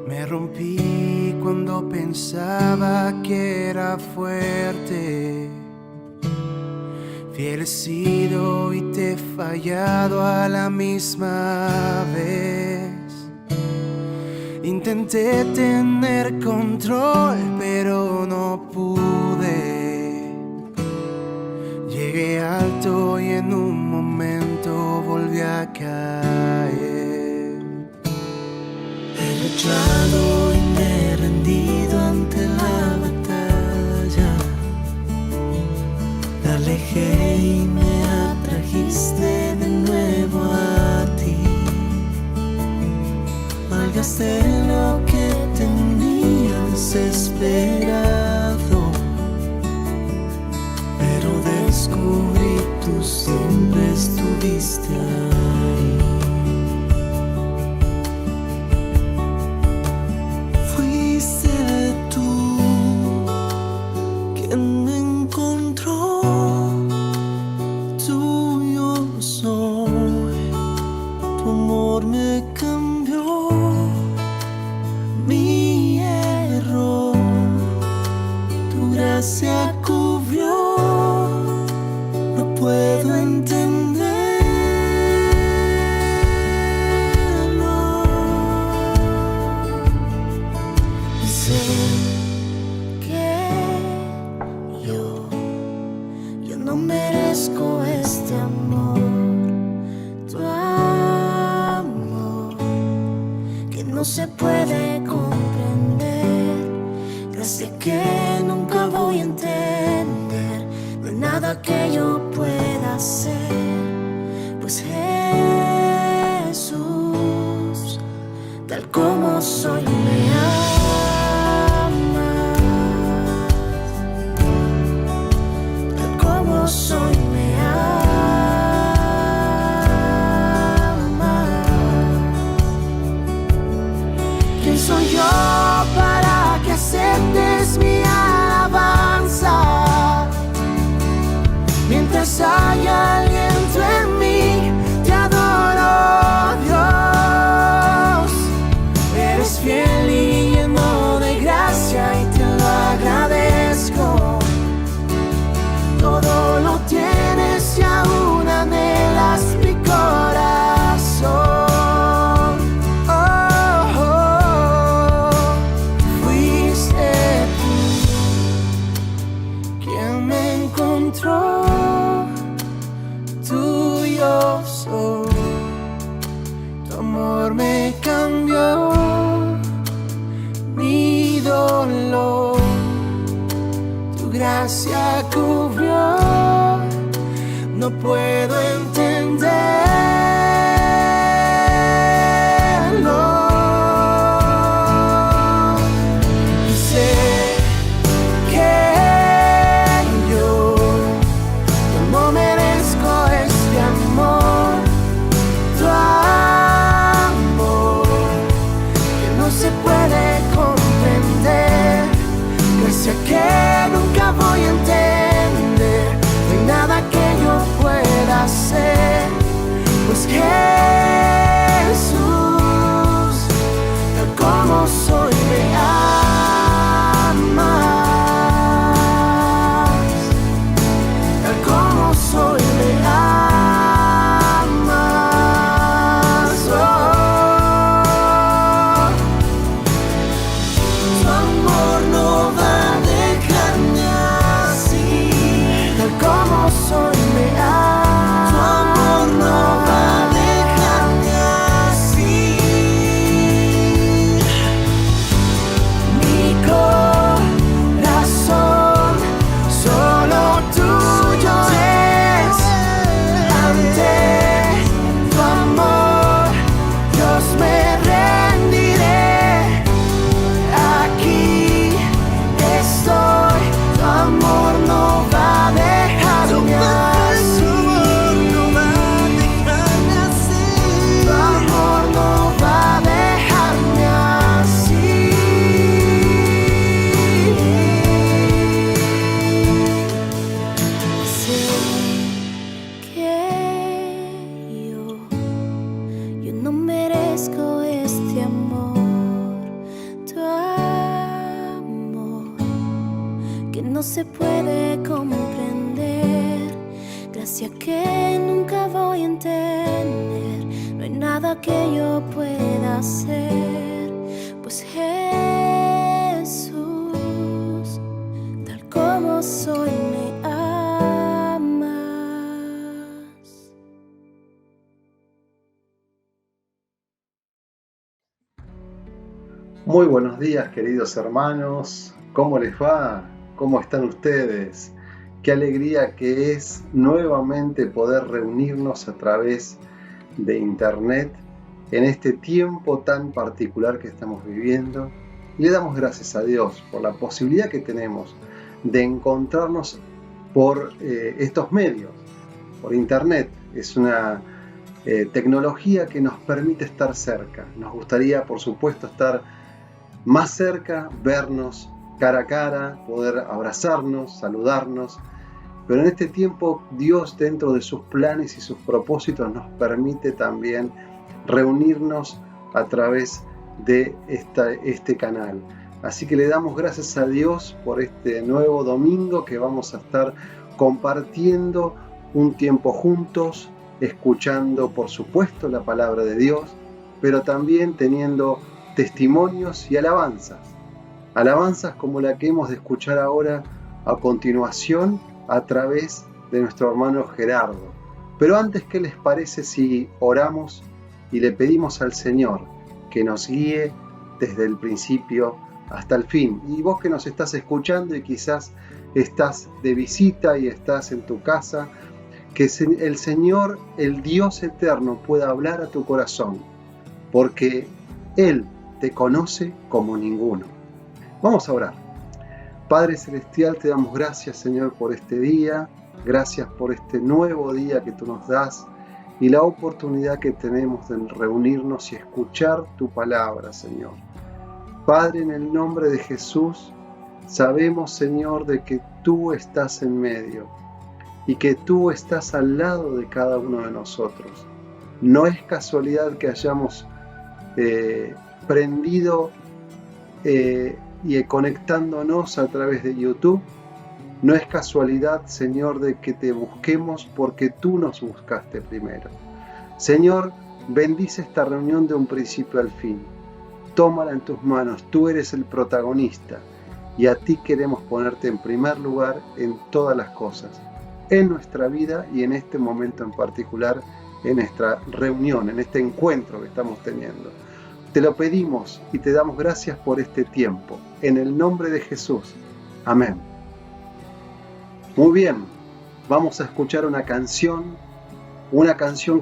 Me rompí cuando pensaba que era fuerte. Fiel he sido y te he fallado a la misma vez. Intenté tener control, pero no pude. Llegué alto y en un momento volví a caer. He luchado y me he rendido ante la batalla. Me alejé y me atrajiste de nuevo a ti. Malgasté lo que tenía desesperado, pero descubrí tú siempre estuviste ahí. Fuiste tú quien me encontró, tuyo soy, tu amor me cambió. Mi error, tu gracia cubrió. No puedo entenderlo. Y sé que yo no merezco este amor. Tu amor que no se puede comprender, gracia que nunca voy a entender. No hay nada que yo pueda hacer, pues Jesús, tal como soy, me amas. Tal como soy, me amas. ¿Quién soy yo para que aceptes mi alabanza? Mientras haya aliento en mí, te adoro, Dios. Eres fiel y lleno de gracia y te lo agradezco. Todo lo tienes y aún anhelas mi corazón. Oh, oh, fuiste tú quien me encontró. Tuyo soy, tu amor me cambió. Mi dolor, tu gracia cubrió. No puedo entenderlo. Y sé que yo no merezco este amor. Tu amor que no se puede comprender, gracia que nunca voy a entender. No hay nada que yo pueda hacer, pues Jesús, tal como soy, me amas. Tal como soy, me amas. Oh, tu amor no va a dejarme así. Tal como soy, me amas. Tu amor no va a dejarme así. no se puede comprender, gracia que nunca voy a entender. No hay nada que yo pueda hacer, pues Jesús, tal como soy, me amas. Muy buenos días, queridos hermanos. ¿Cómo les va? ¿Cómo están ustedes? Qué alegría que es nuevamente poder reunirnos a través de internet en este tiempo tan particular que estamos viviendo. Y le damos gracias a Dios por la posibilidad que tenemos de encontrarnos por estos medios, por internet. Es una tecnología que nos permite estar cerca. Nos gustaría, por supuesto, estar más cerca, vernos cara a cara, poder abrazarnos, saludarnos, pero en este tiempo Dios, dentro de sus planes y sus propósitos, nos permite también reunirnos a través de este canal. Así que le damos gracias a Dios por este nuevo domingo que vamos a estar compartiendo un tiempo juntos, escuchando por supuesto la palabra de Dios, pero también teniendo testimonios y alabanzas como la que hemos de escuchar ahora a continuación a través de nuestro hermano Gerardo. Pero antes, ¿qué les parece si oramos y le pedimos al Señor que nos guíe desde el principio hasta el fin? Y vos que nos estás escuchando y quizás estás de visita y estás en tu casa, que el Señor, el Dios eterno, pueda hablar a tu corazón, porque Él te conoce como ninguno. Vamos a orar. Padre Celestial, te damos gracias, Señor, por este día. Gracias por este nuevo día que tú nos das y la oportunidad que tenemos de reunirnos y escuchar tu palabra, Señor. Padre, en el nombre de Jesús, sabemos, Señor, de que tú estás en medio y que tú estás al lado de cada uno de nosotros. No es casualidad que hayamos prendido y conectándonos a través de YouTube. No es casualidad, Señor, de que te busquemos porque tú nos buscaste primero. Señor, bendice esta reunión de un principio al fin. Tómala en tus manos, tú eres el protagonista y a ti queremos ponerte en primer lugar en todas las cosas, en nuestra vida y en este momento en particular, en nuestra reunión, en este encuentro que estamos teniendo. Te lo pedimos y te damos gracias por este tiempo. En el nombre de Jesús. Amén. Muy bien, vamos a escuchar una canción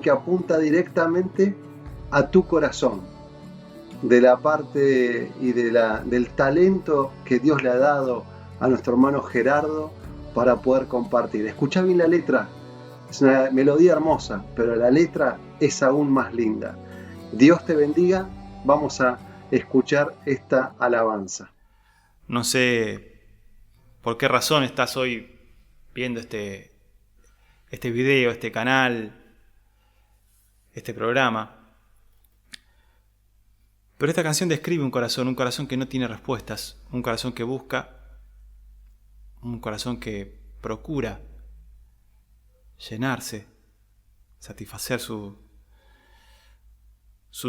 que apunta directamente a tu corazón, de la parte y del talento que Dios le ha dado a nuestro hermano Gerardo para poder compartir. Escuchá bien la letra, es una melodía hermosa, pero la letra es aún más linda. Dios te bendiga. Vamos a escuchar esta alabanza. No sé por qué razón estás hoy viendo este video, este canal, este programa. Pero esta canción describe un corazón que no tiene respuestas, un corazón que busca, un corazón que procura llenarse, satisfacer su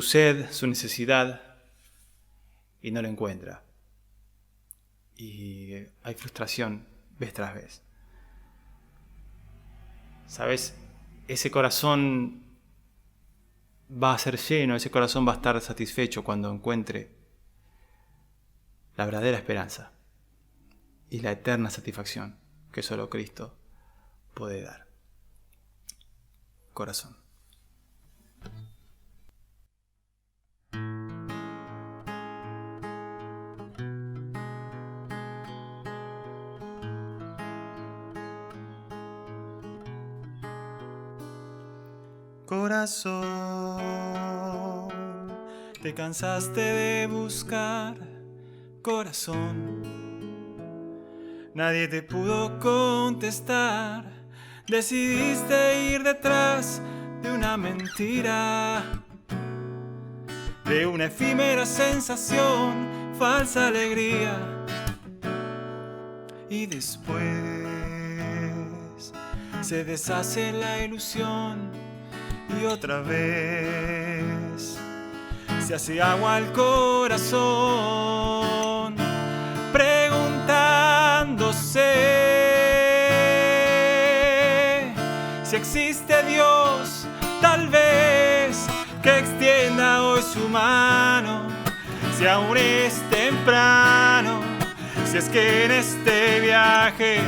sed, su necesidad, y no lo encuentra. Y hay frustración vez tras vez. ¿Sabes? Ese corazón va a ser lleno, ese corazón va a estar satisfecho cuando encuentre la verdadera esperanza y la eterna satisfacción que solo Cristo puede dar. Corazón. Corazón, te cansaste de buscar, corazón. Nadie te pudo contestar, decidiste ir detrás de una mentira, de una efímera sensación, falsa alegría. y después se deshace la ilusión y otra vez se hace agua al corazón, preguntándose si existe Dios, tal vez que extienda hoy su mano, si aún es temprano, si es que en este viaje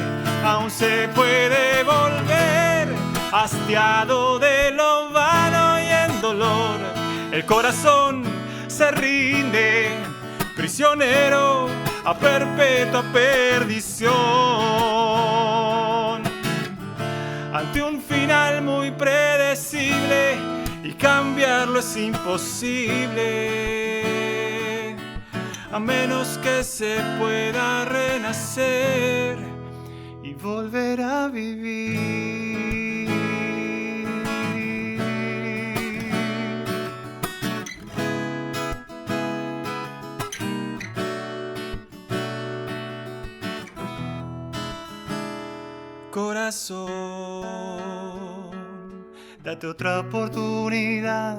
aún se puede volver, hastiado de lo vano y en dolor, el corazón se rinde, prisionero a perpetua perdición. Ante un final muy predecible y cambiarlo es imposible, a menos que se pueda renacer y volver a vivir. Corazón, date otra oportunidad,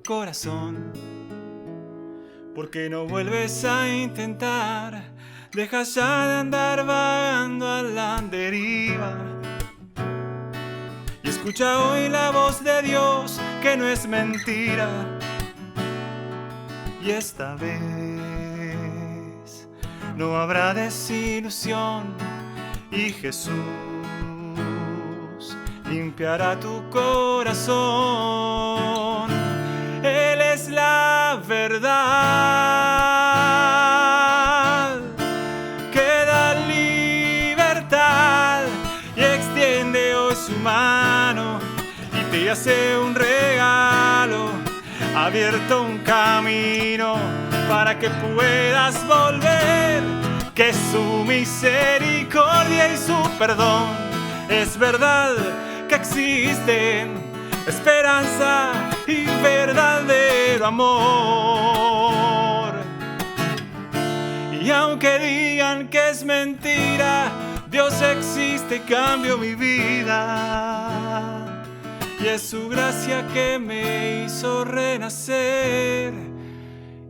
corazón. ¿Por qué no vuelves a intentar? Deja ya de andar vagando a la deriva y escucha hoy la voz de Dios, que no es mentira. Y esta vez no habrá desilusión y Jesús limpiará tu corazón. Él es la verdad que da libertad y extiende hoy su mano y te hace un regalo, abierto un camino para que puedas volver, que su misericordia y su perdón es verdad, que existen esperanza y verdadero amor. Y aunque digan que es mentira, Dios existe y cambió mi vida. Y es su gracia que me hizo renacer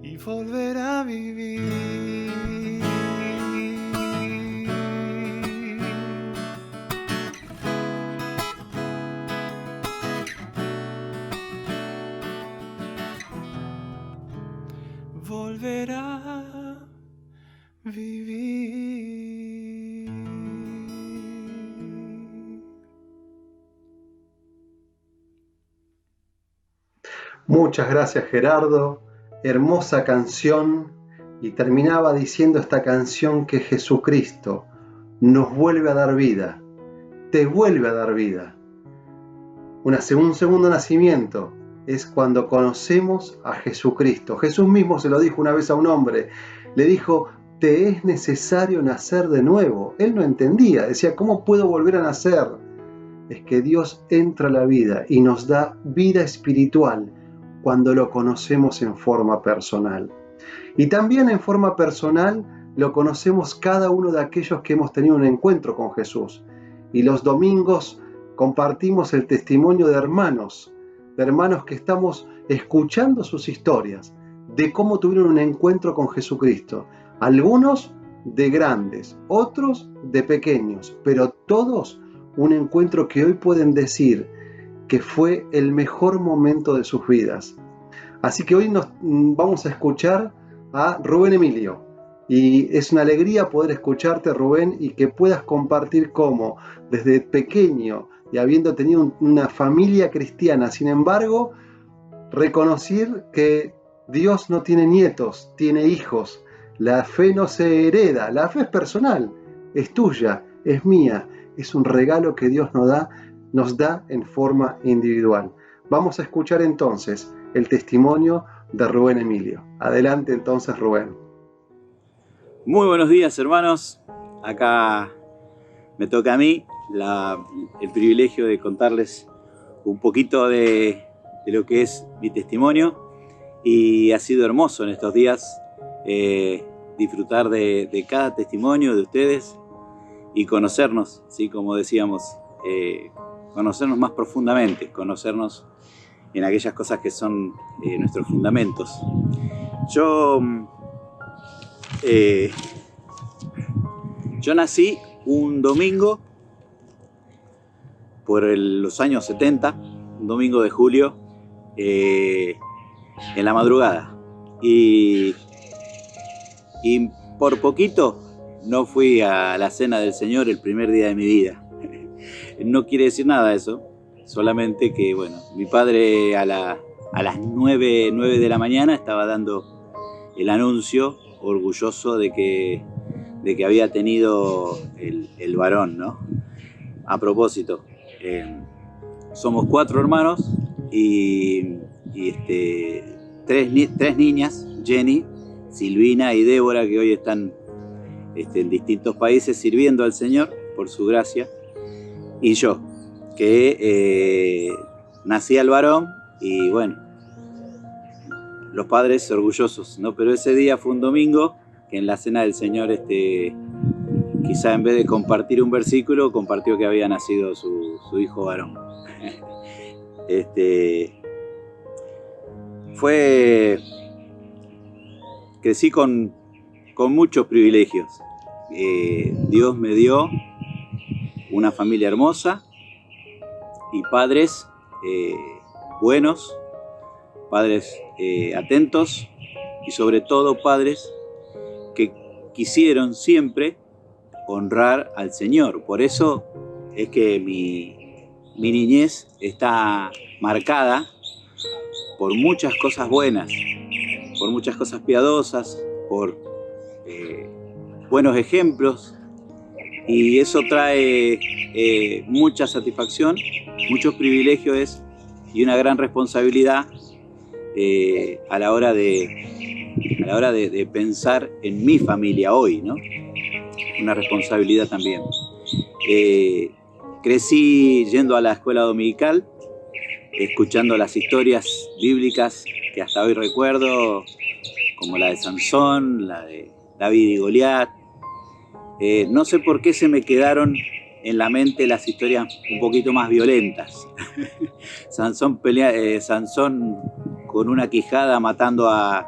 y volver a vivir. Volver a vivir. Muchas gracias, Gerardo. Hermosa canción. Y terminaba diciendo esta canción que Jesucristo nos vuelve a dar vida, te vuelve a dar vida. Un segundo nacimiento es cuando conocemos a Jesucristo. Jesús mismo se lo dijo una vez a un hombre, le dijo, te es necesario nacer de nuevo. Él no entendía, decía, ¿cómo puedo volver a nacer? Es que Dios entra a la vida y nos da vida espiritual cuando lo conocemos en forma personal. Y también en forma personal lo conocemos cada uno de aquellos que hemos tenido un encuentro con Jesús. Y los domingos compartimos el testimonio de hermanos que estamos escuchando sus historias, de cómo tuvieron un encuentro con Jesucristo. Algunos de grandes, otros de pequeños, pero todos un encuentro que hoy pueden decir que fue el mejor momento de sus vidas. Así que hoy nos vamos a escuchar a Rubén Emilio. Y es una alegría poder escucharte, Rubén, y que puedas compartir cómo desde pequeño y habiendo tenido una familia cristiana, sin embargo, reconocer que Dios no tiene nietos, tiene hijos. La fe no se hereda, la fe es personal, es tuya, es mía, es un regalo que Dios nos da en forma individual. Vamos a escuchar entonces el testimonio de Rubén Emilio. Adelante entonces, Rubén. Muy buenos días, hermanos. Acá me toca a mí el privilegio de contarles un poquito de lo que es mi testimonio, y ha sido hermoso en estos días disfrutar de cada testimonio de ustedes, y conocernos, ¿sí? Como decíamos, conocernos más profundamente, conocernos en aquellas cosas que son nuestros fundamentos. Yo nací un domingo por los años 70, un domingo de julio, en la madrugada. Y por poquito no fui a la cena del Señor el primer día de mi vida. No quiere decir nada eso, solamente que, bueno, mi padre a las 9 de la mañana estaba dando el anuncio, orgulloso de que había tenido el varón, ¿no? A propósito, somos 4 hermanos y tres niñas, Jenny, Silvina y Débora, que hoy están en distintos países sirviendo al Señor por su gracia, y yo, que nací al varón y bueno, los padres orgullosos, ¿no? Pero ese día fue un domingo que en la cena del Señor quizá en vez de compartir un versículo, compartió que había nacido su hijo varón. Crecí con muchos privilegios. Dios me dio una familia hermosa y padres buenos, padres atentos y sobre todo padres que quisieron siempre honrar al Señor. Por eso es que mi niñez está marcada por muchas cosas buenas, por muchas cosas piadosas, por buenos ejemplos, y eso trae mucha satisfacción, muchos privilegios y una gran responsabilidad a la hora de pensar en mi familia hoy, ¿no? Una responsabilidad también. Crecí yendo a la escuela dominical, escuchando las historias bíblicas que hasta hoy recuerdo, como la de Sansón, la de David y Goliat. No sé por qué se me quedaron en la mente las historias un poquito más violentas. Sansón con una quijada matando a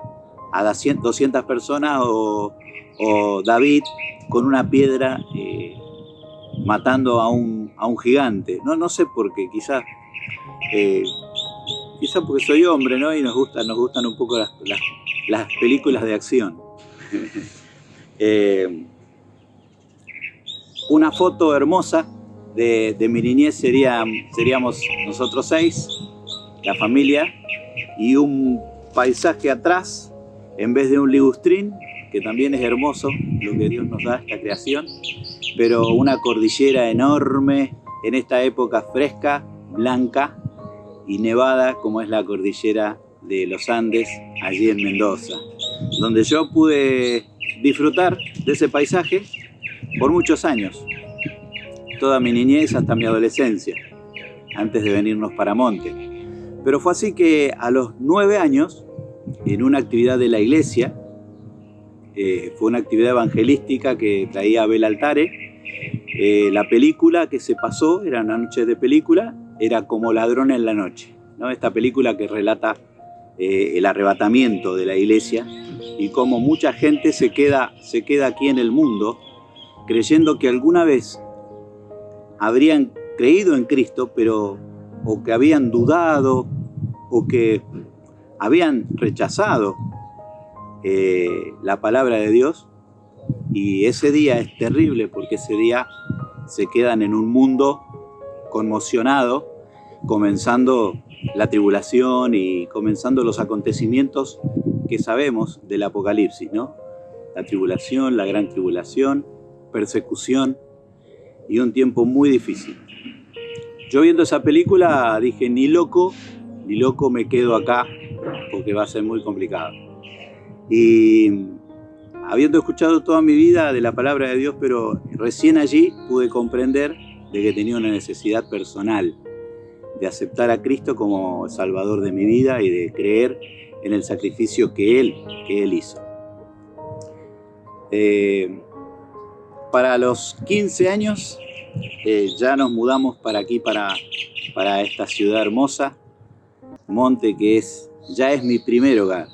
200 personas, o David con una piedra matando a un gigante. No sé por qué, quizás porque soy hombre, ¿no? Y nos gustan un poco las películas de acción. Una foto hermosa de mi niñez seríamos nosotros 6, la familia, y un paisaje atrás, en vez de un ligustrín, que también es hermoso lo que Dios nos da, esta creación, pero una cordillera enorme en esta época fresca, blanca y nevada, como es la cordillera de los Andes, allí en Mendoza, donde yo pude disfrutar de ese paisaje por muchos años, toda mi niñez hasta mi adolescencia, antes de venirnos para Monte. Pero fue así que a los 9 años, en una actividad de la iglesia, fue una actividad evangelística que traía Abel Altare, la película que se pasó, era una noche de película, era Como ladrón en la noche, ¿no? Esta película que relata el arrebatamiento de la iglesia y cómo mucha gente se queda aquí en el mundo creyendo que alguna vez habrían creído en Cristo, o que habían dudado, o que habían rechazado la palabra de Dios. Y ese día es terrible, porque ese día se quedan en un mundo conmocionado, comenzando la tribulación y comenzando los acontecimientos que sabemos del Apocalipsis, ¿no? La tribulación, la gran tribulación, persecución y un tiempo muy difícil. Yo viendo esa película dije, ni loco me quedo acá, porque va a ser muy complicado. Y habiendo escuchado toda mi vida de la palabra de Dios, pero recién allí pude comprender de que tenía una necesidad personal de aceptar a Cristo como Salvador de mi vida y de creer en el sacrificio que Él hizo. para los 15 años ya nos mudamos para aquí, para esta ciudad hermosa, Monte, que ya es mi primer hogar.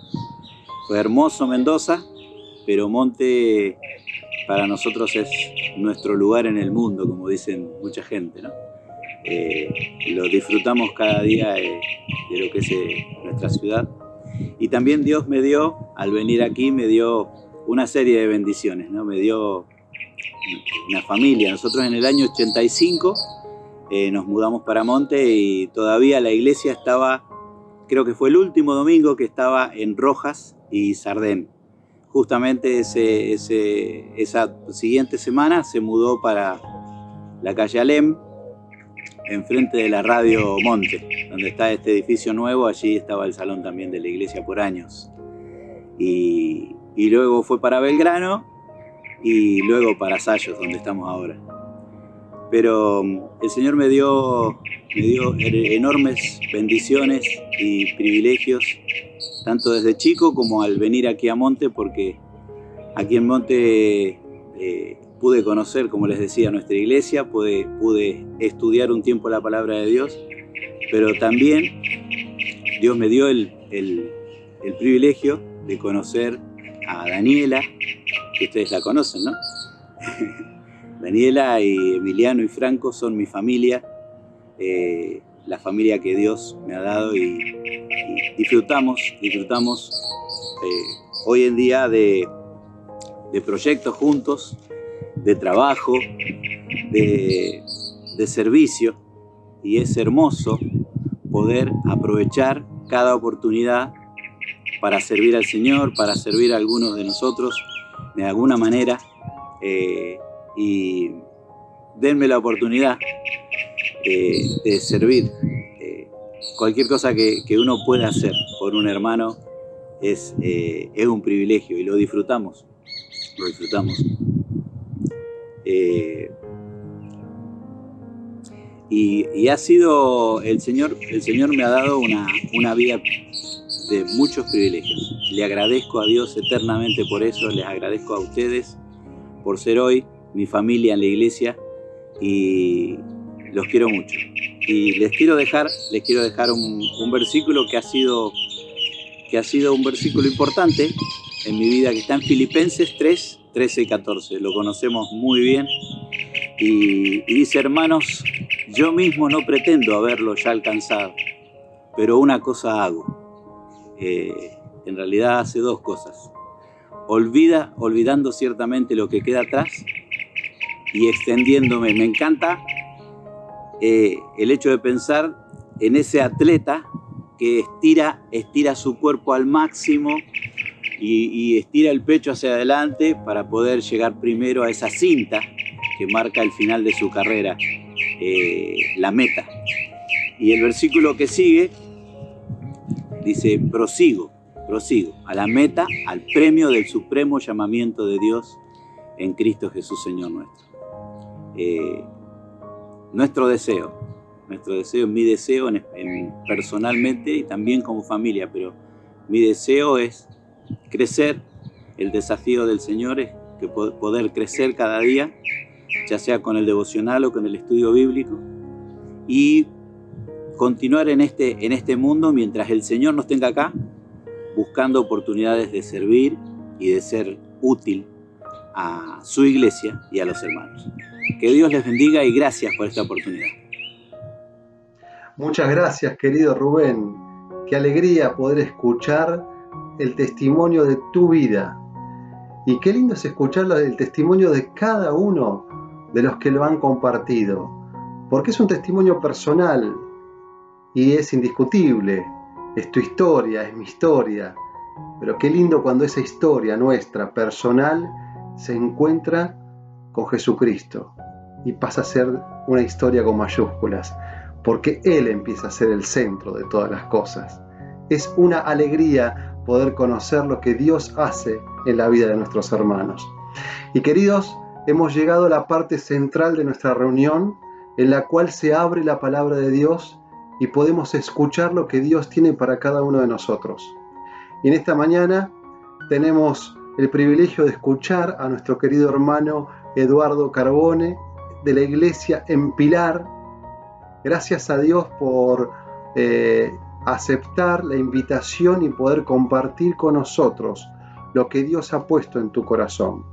Fue hermoso Mendoza, pero Monte para nosotros es nuestro lugar en el mundo, como dicen mucha gente, ¿no? Lo disfrutamos cada día de lo que es nuestra ciudad. Y también Dios me dio, al venir aquí, me dio una serie de bendiciones, ¿no? Me dio una familia. Nosotros en el año 85 nos mudamos para Monte y todavía la iglesia estaba, creo que fue el último domingo que estaba en Rojas y Sardén. Justamente esa siguiente semana se mudó para la calle Alem, enfrente de la radio Monte, donde está este edificio nuevo. Allí estaba el salón también de la iglesia por años. Y luego fue para Belgrano y luego para Sayos, donde estamos ahora. Pero el Señor me dio enormes bendiciones y privilegios, tanto desde chico como al venir aquí a Monte, porque aquí en Monte pude conocer, como les decía, nuestra iglesia, pude estudiar un tiempo la palabra de Dios, pero también Dios me dio el privilegio de conocer a Daniela, que ustedes la conocen, ¿no? Daniela y Emiliano y Franco son mi familia, la familia que Dios me ha dado, y disfrutamos hoy en día de proyectos juntos, de trabajo, de servicio, y es hermoso poder aprovechar cada oportunidad para servir al Señor, para servir a algunos de nosotros de alguna manera, y denme la oportunidad de servir. Cualquier cosa que uno pueda hacer por un hermano es un privilegio, y lo disfrutamos. Y ha sido el Señor me ha dado una vida de muchos privilegios. Le agradezco a Dios eternamente por eso. Les agradezco a ustedes por ser hoy mi familia en la iglesia, y los quiero mucho. Y les quiero dejar un versículo que ha sido un versículo importante en mi vida, que está en Filipenses 3, 13 y 14. Lo conocemos muy bien. Y dice: hermanos, yo mismo no pretendo haberlo ya alcanzado, pero una cosa hago. En realidad hace dos cosas. Olvidando ciertamente lo que queda atrás y extendiéndome. Me encanta el hecho de pensar en ese atleta que estira su cuerpo al máximo y estira el pecho hacia adelante para poder llegar primero a esa cinta que marca el final de su carrera, la meta. Y el versículo que sigue dice: prosigo a la meta, al premio del supremo llamamiento de Dios en Cristo Jesús, Señor nuestro. Nuestro deseo, mi deseo personalmente y también como familia, pero mi deseo es crecer. El desafío del Señor es que poder crecer cada día, ya sea con el devocional o con el estudio bíblico, y continuar en este mundo mientras el Señor nos tenga acá, buscando oportunidades de servir y de ser útil a su iglesia y a los hermanos. Que Dios les bendiga y gracias por esta oportunidad. Muchas gracias, querido Rubén. Qué alegría poder escuchar el testimonio de tu vida. Y qué lindo es escuchar el testimonio de cada uno de los que lo han compartido, porque es un testimonio personal y es indiscutible. Es tu historia, es mi historia, pero qué lindo cuando esa historia nuestra, personal, se encuentra con Jesucristo y pasa a ser una historia con mayúsculas, porque Él empieza a ser el centro de todas las cosas. Es una alegría poder conocer lo que Dios hace en la vida de nuestros hermanos. Y queridos, hemos llegado a la parte central de nuestra reunión, en la cual se abre la palabra de Dios y podemos escuchar lo que Dios tiene para cada uno de nosotros. Y en esta mañana tenemos el privilegio de escuchar a nuestro querido hermano Eduardo Carbone, de la iglesia en Pilar. Gracias a Dios por aceptar la invitación y poder compartir con nosotros lo que Dios ha puesto en tu corazón.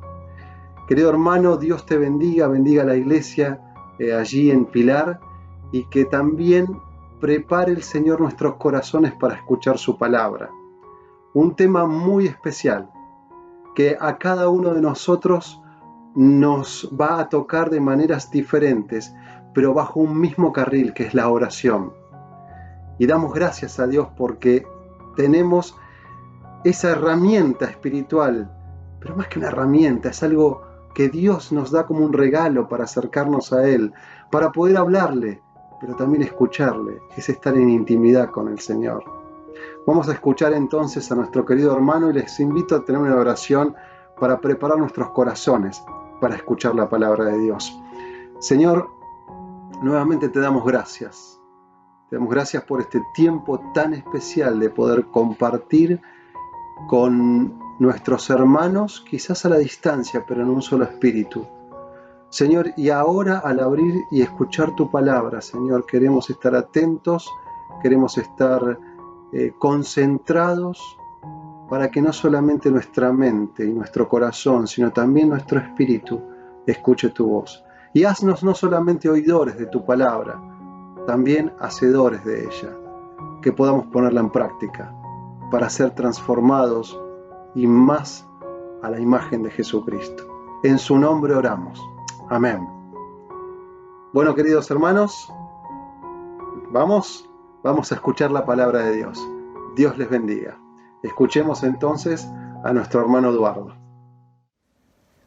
Querido hermano, Dios te bendiga, bendiga la iglesia allí en Pilar, y que también prepare el Señor nuestros corazones para escuchar su palabra. Un tema muy especial que a cada uno de nosotros nos va a tocar de maneras diferentes, pero bajo un mismo carril, que es la oración. Y damos gracias a Dios porque tenemos esa herramienta espiritual, pero más que una herramienta, es algo que Dios nos da como un regalo para acercarnos a Él, para poder hablarle, pero también escucharle, es estar en intimidad con el Señor. Vamos a escuchar entonces a nuestro querido hermano y les invito a tener una oración para preparar nuestros corazones para escuchar la palabra de Dios. Señor, nuevamente te damos gracias. Te damos gracias por este tiempo tan especial de poder compartir con nuestros hermanos, quizás a la distancia, pero en un solo espíritu. Señor, y ahora al abrir y escuchar tu palabra, Señor, queremos estar atentos, queremos estar concentrados para que no solamente nuestra mente y nuestro corazón, sino también nuestro espíritu escuche tu voz. Y haznos no solamente oidores de tu palabra, también hacedores de ella, que podamos ponerla en práctica para ser transformados y más a la imagen de Jesucristo. En su nombre oramos. Amén. Bueno, queridos hermanos, vamos a escuchar la palabra de Dios. Dios les bendiga. Escuchemos entonces a nuestro hermano Eduardo.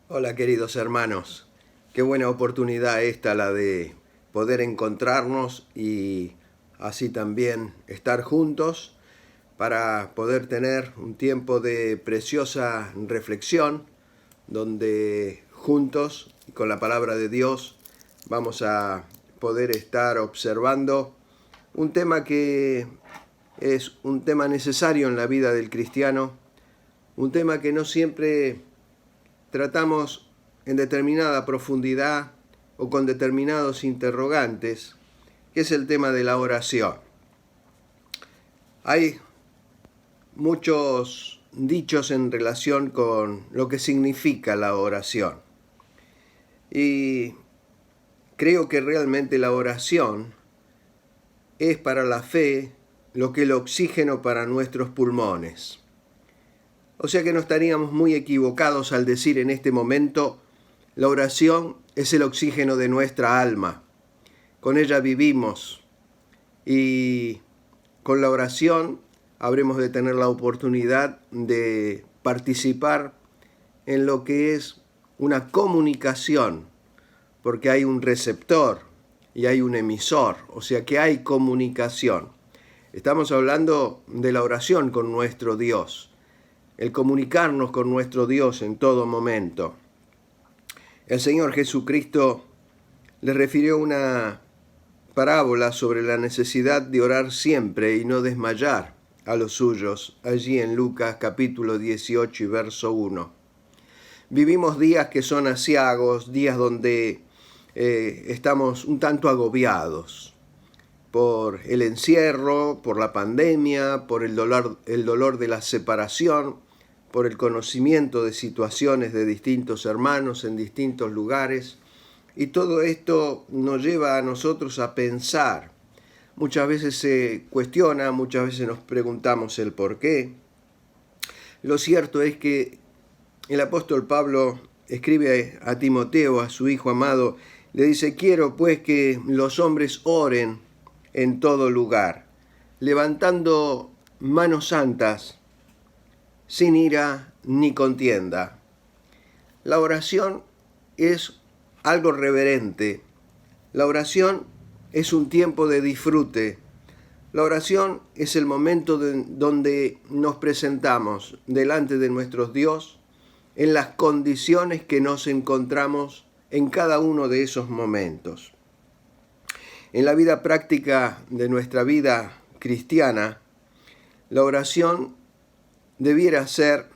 Hola queridos hermanos, qué buena oportunidad esta la de poder encontrarnos y así también estar juntos para poder tener un tiempo de preciosa reflexión donde juntos y con la palabra de Dios vamos a poder estar observando un tema que es un tema necesario en la vida del cristiano, un tema que no siempre tratamos en determinada profundidad o con determinados interrogantes, que es el tema de la oración. Hay muchos dichos en relación con lo que significa la oración. Y creo que realmente la oración es para la fe lo que el oxígeno para nuestros pulmones. O sea que no estaríamos muy equivocados al decir en este momento, la oración es el oxígeno de nuestra alma. Con ella vivimos y con la oración habremos de tener la oportunidad de participar en lo que es una comunicación, porque hay un receptor y hay un emisor, o sea que hay comunicación. Estamos hablando de la oración con nuestro Dios, el comunicarnos con nuestro Dios en todo momento. El Señor Jesucristo le refirió una parábola sobre la necesidad de orar siempre y no desmayar a los suyos, allí en Lucas capítulo 18 y verso 1. Vivimos días que son aciagos, días donde estamos un tanto agobiados por el encierro, por la pandemia, por el dolor de la separación, por el conocimiento de situaciones de distintos hermanos en distintos lugares. Y todo esto nos lleva a nosotros a pensar. Muchas veces se cuestiona, muchas veces nos preguntamos el por qué. Lo cierto es que el apóstol Pablo escribe a Timoteo, a su hijo amado, le dice: quiero pues que los hombres oren en todo lugar, levantando manos santas, sin ira ni contienda. La oración es algo reverente. La oración es un tiempo de disfrute. La oración es el momento donde nos presentamos delante de nuestro Dios en las condiciones que nos encontramos en cada uno de esos momentos. En la vida práctica de nuestra vida cristiana, la oración debiera ser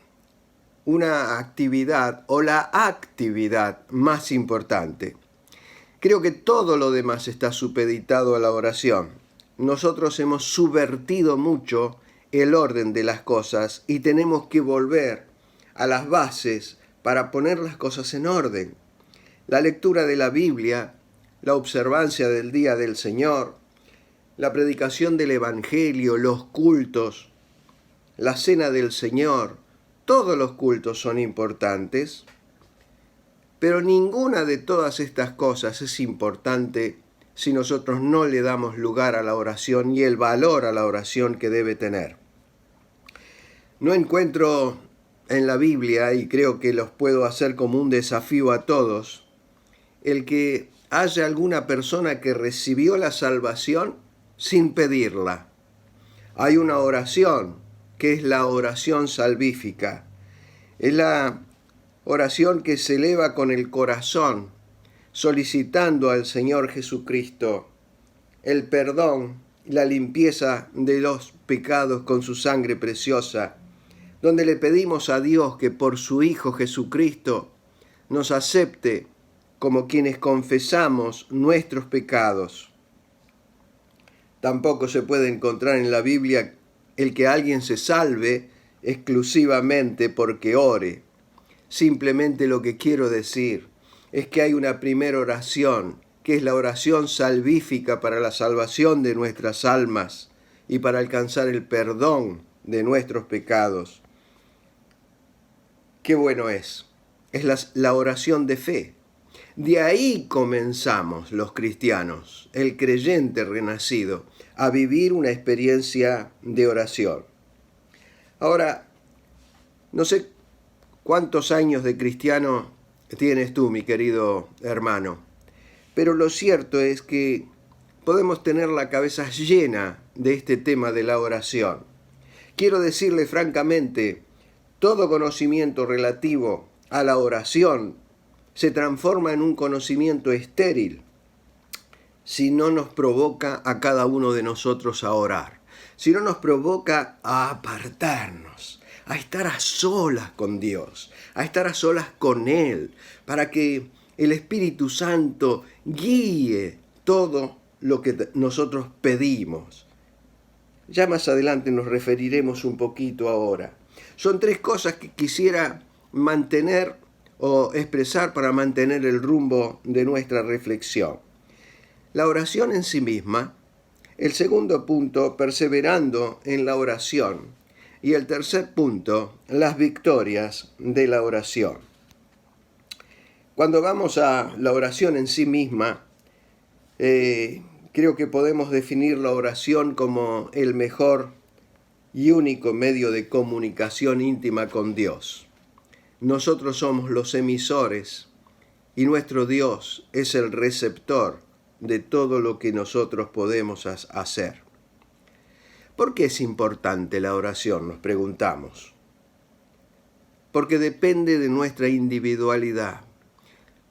una actividad o la actividad más importante. Creo que todo lo demás está supeditado a la oración. Nosotros hemos subvertido mucho el orden de las cosas y tenemos que volver a las bases para poner las cosas en orden. La lectura de la Biblia, la observancia del Día del Señor, la predicación del Evangelio, los cultos, la cena del Señor, todos los cultos son importantes, pero ninguna de todas estas cosas es importante si nosotros no le damos lugar a la oración y el valor a la oración que debe tener. No encuentro en la Biblia, y creo que los puedo hacer como un desafío a todos, el que haya alguna persona que recibió la salvación sin pedirla. Hay una oración que es la oración salvífica. Es la oración que se eleva con el corazón, solicitando al Señor Jesucristo el perdón y la limpieza de los pecados con su sangre preciosa, donde le pedimos a Dios que por su Hijo Jesucristo nos acepte como quienes confesamos nuestros pecados. Tampoco se puede encontrar en la Biblia el que alguien se salve exclusivamente porque ore. Simplemente lo que quiero decir es que hay una primera oración, que es la oración salvífica para la salvación de nuestras almas y para alcanzar el perdón de nuestros pecados. Qué bueno es la oración de fe. De ahí comenzamos los cristianos, el creyente renacido, a vivir una experiencia de oración. Ahora, no sé cuántos años de cristiano tienes tú, mi querido hermano, pero lo cierto es que podemos tener la cabeza llena de este tema de la oración. Quiero decirle francamente, todo conocimiento relativo a la oración se transforma en un conocimiento estéril si no nos provoca a cada uno de nosotros a orar, si no nos provoca a apartarnos, a estar a solas con Dios, a estar a solas con Él, para que el Espíritu Santo guíe todo lo que nosotros pedimos. Ya más adelante nos referiremos un poquito ahora. Son tres cosas que quisiera mantener o expresar para mantener el rumbo de nuestra reflexión. La oración en sí misma, el segundo punto, perseverando en la oración, y el tercer punto, las victorias de la oración. Cuando vamos a la oración en sí misma, creo que podemos definir la oración como el mejor y único medio de comunicación íntima con Dios. Nosotros somos los emisores y nuestro Dios es el receptor de todo lo que nosotros podemos hacer. ¿Por qué es importante la oración?, nos preguntamos. Porque depende de nuestra individualidad.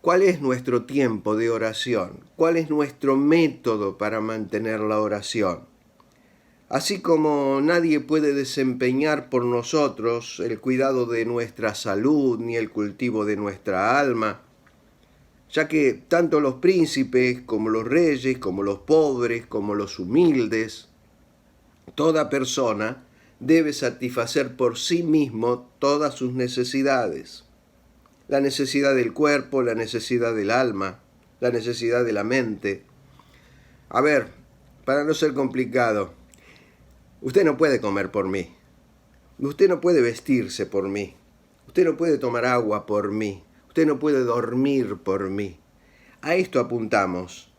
¿Cuál es nuestro tiempo de oración? ¿Cuál es nuestro método para mantener la oración? Así como nadie puede desempeñar por nosotros el cuidado de nuestra salud ni el cultivo de nuestra alma, ya que tanto los príncipes como los reyes, como los pobres, como los humildes, toda persona debe satisfacer por sí mismo todas sus necesidades. La necesidad del cuerpo, la necesidad del alma, la necesidad de la mente. A ver, para no ser complicado, usted no puede comer por mí. Usted no puede vestirse por mí. Usted no puede tomar agua por mí. Usted no puede dormir por mí. A esto apuntamos.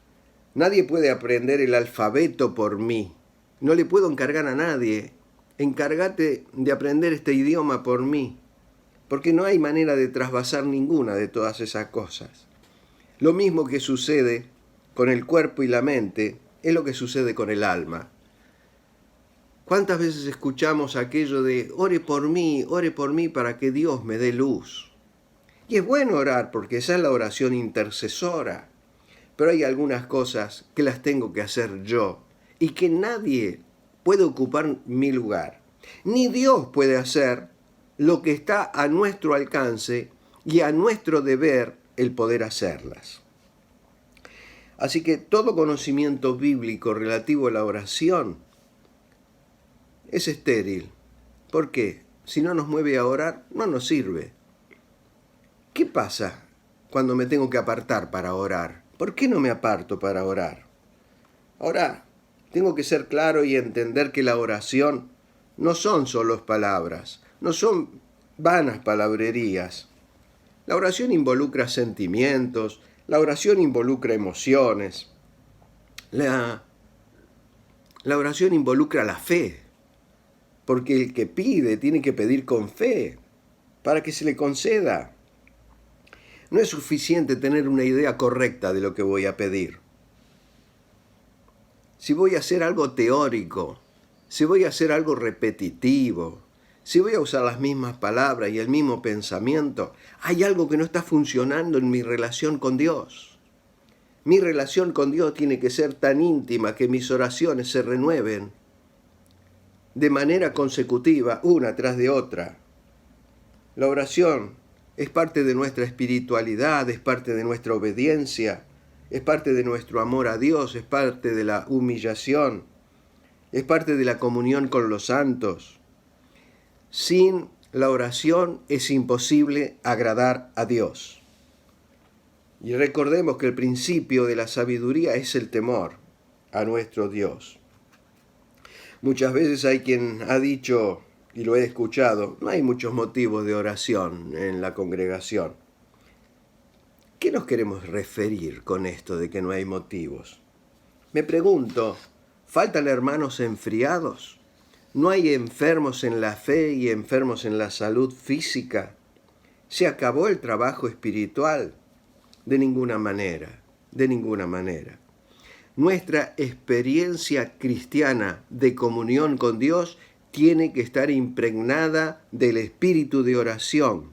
Nadie puede aprender el alfabeto por mí. No le puedo encargar a nadie. Encárgate de aprender este idioma por mí. Porque no hay manera de trasvasar ninguna de todas esas cosas. Lo mismo que sucede con el cuerpo y la mente, es lo que sucede con el alma. ¿Cuántas veces escuchamos aquello de ore por mí para que Dios me dé luz? Y es bueno orar porque esa es la oración intercesora, pero hay algunas cosas que las tengo que hacer yo y que nadie puede ocupar mi lugar. Ni Dios puede hacer lo que está a nuestro alcance y a nuestro deber el poder hacerlas. Así que todo conocimiento bíblico relativo a la oración es estéril. ¿Por qué? Si no nos mueve a orar, no nos sirve. ¿Qué pasa cuando me tengo que apartar para orar? ¿Por qué no me aparto para orar? Ahora, tengo que ser claro y entender que la oración no son solo palabras, no son vanas palabrerías. La oración involucra sentimientos, la oración involucra emociones, la oración involucra la fe, porque el que pide tiene que pedir con fe para que se le conceda. No es suficiente tener una idea correcta de lo que voy a pedir. Si voy a hacer algo teórico, si voy a hacer algo repetitivo, si voy a usar las mismas palabras y el mismo pensamiento, hay algo que no está funcionando en mi relación con Dios. Mi relación con Dios tiene que ser tan íntima que mis oraciones se renueven de manera consecutiva, una tras de otra. La oración es parte de nuestra espiritualidad, es parte de nuestra obediencia, es parte de nuestro amor a Dios, es parte de la humillación, es parte de la comunión con los santos. Sin la oración es imposible agradar a Dios. Y recordemos que el principio de la sabiduría es el temor a nuestro Dios. Muchas veces hay quien ha dicho, y lo he escuchado, no hay muchos motivos de oración en la congregación. ¿Qué nos queremos referir con esto de que no hay motivos? Me pregunto, ¿faltan hermanos enfriados? ¿No hay enfermos en la fe y enfermos en la salud física? ¿Se acabó el trabajo espiritual? De ninguna manera, de ninguna manera. Nuestra experiencia cristiana de comunión con Dios tiene que estar impregnada del espíritu de oración.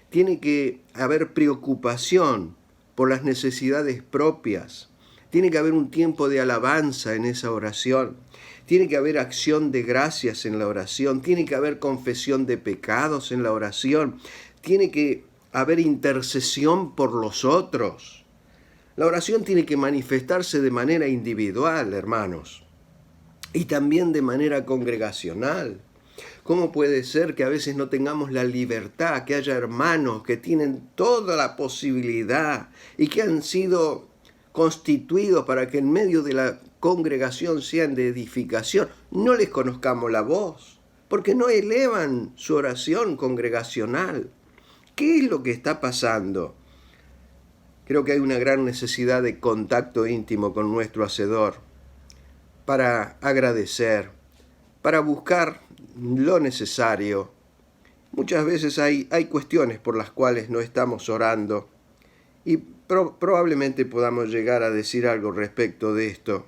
Tiene que haber preocupación por las necesidades propias. Tiene que haber un tiempo de alabanza en esa oración. Tiene que haber acción de gracias en la oración. Tiene que haber confesión de pecados en la oración. Tiene que haber intercesión por los otros. La oración tiene que manifestarse de manera individual, hermanos, y también de manera congregacional. ¿Cómo puede ser que a veces no tengamos la libertad, que haya hermanos que tienen toda la posibilidad y que han sido constituidos para que en medio de la congregación sean de edificación, no les conozcamos la voz, porque no elevan su oración congregacional? ¿Qué es lo que está pasando? Creo que hay una gran necesidad de contacto íntimo con nuestro Hacedor para agradecer, para buscar lo necesario. Muchas veces hay cuestiones por las cuales no estamos orando y probablemente podamos llegar a decir algo respecto de esto.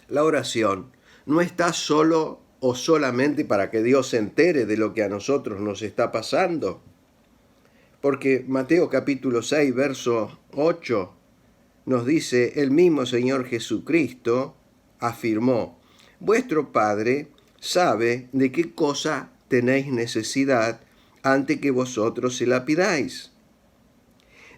La oración no está solo o solamente para que Dios se entere de lo que a nosotros nos está pasando. Porque Mateo capítulo 6, verso 8, nos dice, el mismo Señor Jesucristo afirmó, vuestro Padre sabe de qué cosa tenéis necesidad antes que vosotros se la pidáis.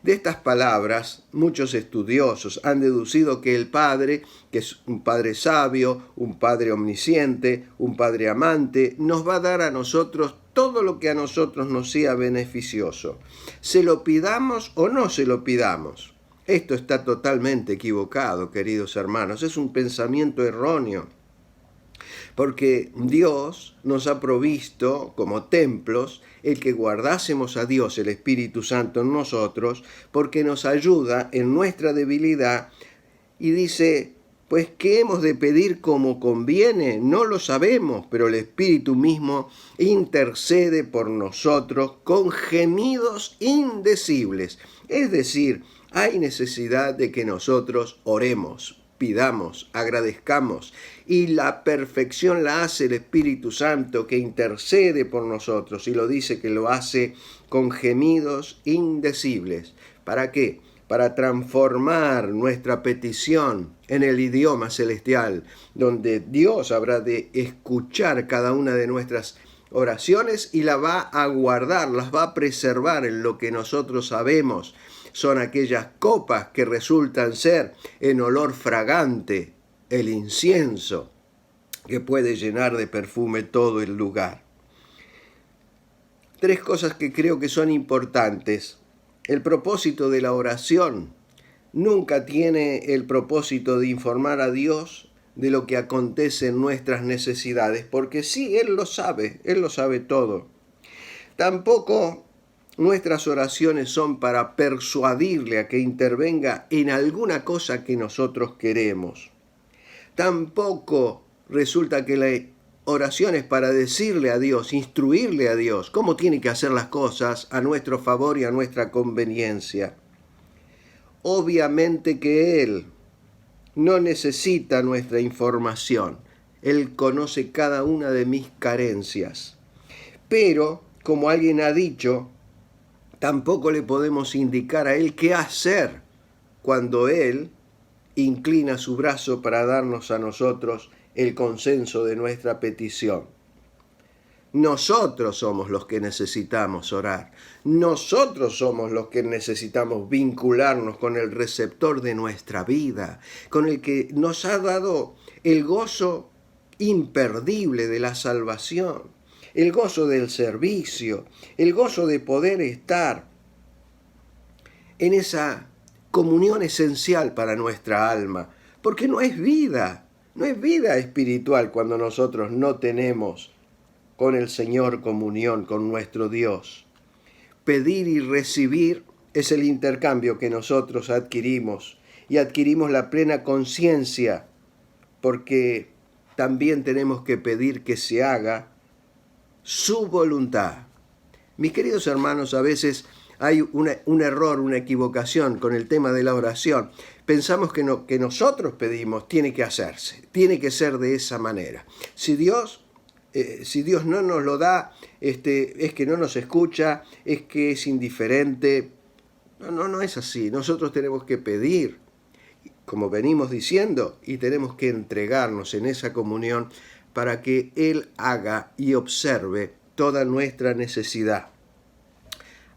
De estas palabras, muchos estudiosos han deducido que el Padre, que es un Padre sabio, un Padre omnisciente, un Padre amante, nos va a dar a nosotros todo lo que a nosotros nos sea beneficioso. Se lo pidamos o no se lo pidamos. Esto está totalmente equivocado, queridos hermanos. Es un pensamiento erróneo. Porque Dios nos ha provisto como templos el que guardásemos a Dios, el Espíritu Santo en nosotros, porque nos ayuda en nuestra debilidad. Y dice, pues, ¿qué hemos de pedir como conviene? No lo sabemos, pero el Espíritu mismo intercede por nosotros con gemidos indecibles. Es decir, hay necesidad de que nosotros oremos, pidamos, agradezcamos, y la perfección la hace el Espíritu Santo que intercede por nosotros, y lo dice que lo hace con gemidos indecibles. ¿Para qué? Para transformar nuestra petición en el idioma celestial, donde Dios habrá de escuchar cada una de nuestras oraciones y las va a guardar, las va a preservar en lo que nosotros sabemos. Son aquellas copas que resultan ser en olor fragante, el incienso, que puede llenar de perfume todo el lugar. 3 cosas que creo que son importantes. El propósito de la oración nunca tiene el propósito de informar a Dios de lo que acontece en nuestras necesidades, porque sí, Él lo sabe todo. Tampoco nuestras oraciones son para persuadirle a que intervenga en alguna cosa que nosotros queremos. Tampoco resulta que la oración es para decirle a Dios, instruirle a Dios cómo tiene que hacer las cosas a nuestro favor y a nuestra conveniencia. Obviamente que Él no necesita nuestra información. Él conoce cada una de mis carencias. Pero, como alguien ha dicho, tampoco le podemos indicar a Él qué hacer cuando Él inclina su brazo para darnos a nosotros el consenso de nuestra petición. Nosotros somos los que necesitamos orar. Nosotros somos los que necesitamos vincularnos con el receptor de nuestra vida, con el que nos ha dado el gozo imperdible de la salvación, el gozo del servicio, el gozo de poder estar en esa comunión esencial para nuestra alma, porque no es vida espiritual cuando nosotros no tenemos con el Señor comunión, con nuestro Dios. Pedir y recibir es el intercambio que nosotros adquirimos, y adquirimos la plena conciencia, porque también tenemos que pedir que se haga su voluntad. Mis queridos hermanos, a veces hay un error, una equivocación con el tema de la oración. Pensamos que nosotros pedimos, tiene que hacerse, tiene que ser de esa manera. Si Dios no nos lo da, es que no nos escucha, es que es indiferente. No es así. Nosotros tenemos que pedir, como venimos diciendo, y tenemos que entregarnos en esa comunión para que Él haga y observe toda nuestra necesidad.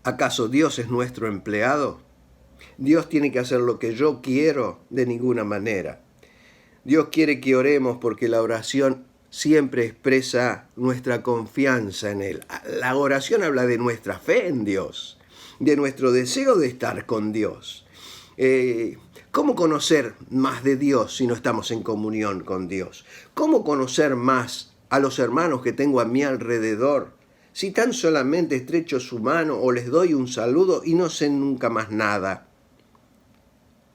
¿Acaso Dios es nuestro empleado? Dios tiene que hacer lo que yo quiero de ninguna manera. Dios quiere que oremos porque la oración siempre expresa nuestra confianza en Él. La oración habla de nuestra fe en Dios, de nuestro deseo de estar con Dios. ¿Cómo conocer más de Dios si no estamos en comunión con Dios? ¿Cómo conocer más a los hermanos que tengo a mi alrededor si tan solamente estrecho su mano o les doy un saludo y no sé nunca más nada?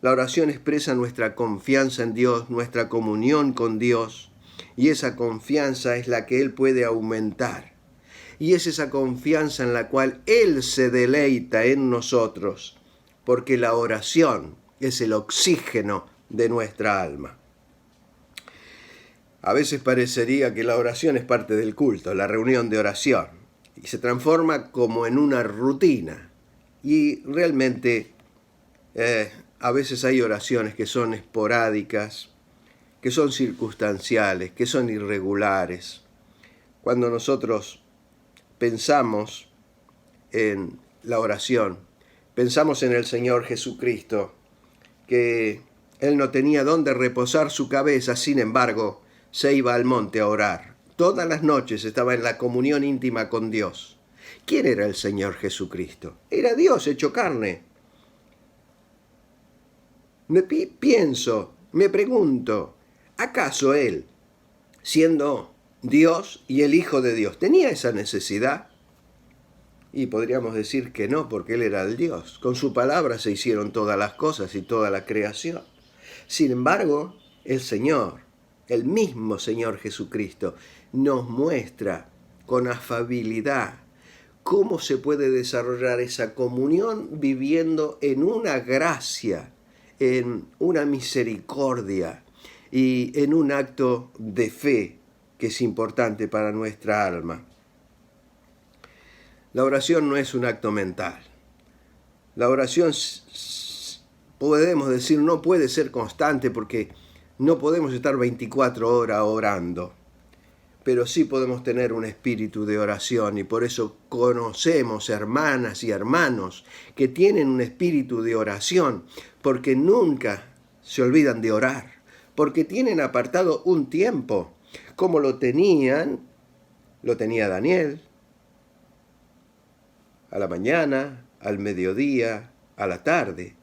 La oración expresa nuestra confianza en Dios, nuestra comunión con Dios, y esa confianza es la que Él puede aumentar. Y es esa confianza en la cual Él se deleita en nosotros, porque la oración es el oxígeno de nuestra alma. A veces parecería que la oración es parte del culto, la reunión de oración, y se transforma como en una rutina. Y realmente a veces hay oraciones que son esporádicas, que son circunstanciales, que son irregulares. Cuando nosotros pensamos en la oración, pensamos en el Señor Jesucristo, que Él no tenía dónde reposar su cabeza, sin embargo, se iba al monte a orar. Todas las noches estaba en la comunión íntima con Dios. ¿Quién era el Señor Jesucristo? Era Dios hecho carne. Me pregunto, ¿acaso Él, siendo Dios y el Hijo de Dios, tenía esa necesidad? Y podríamos decir que no, porque Él era el Dios. Con su palabra se hicieron todas las cosas y toda la creación. Sin embargo, el Señor, el mismo Señor Jesucristo, nos muestra con afabilidad cómo se puede desarrollar esa comunión viviendo en una gracia, en una misericordia y en un acto de fe que es importante para nuestra alma. La oración no es un acto mental. La oración, podemos decir, no puede ser constante porque no podemos estar 24 horas orando. pero sí podemos tener un espíritu de oración, y por eso conocemos hermanas y hermanos que tienen un espíritu de oración, porque nunca se olvidan de orar, porque tienen apartado un tiempo, como lo tenía Daniel, a la mañana, al mediodía, a la tarde,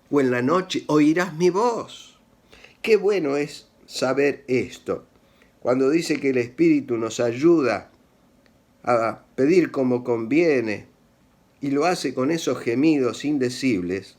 o en la noche oirás mi voz. Qué bueno es saber esto. Cuando dice que el Espíritu nos ayuda a pedir como conviene y lo hace con esos gemidos indecibles,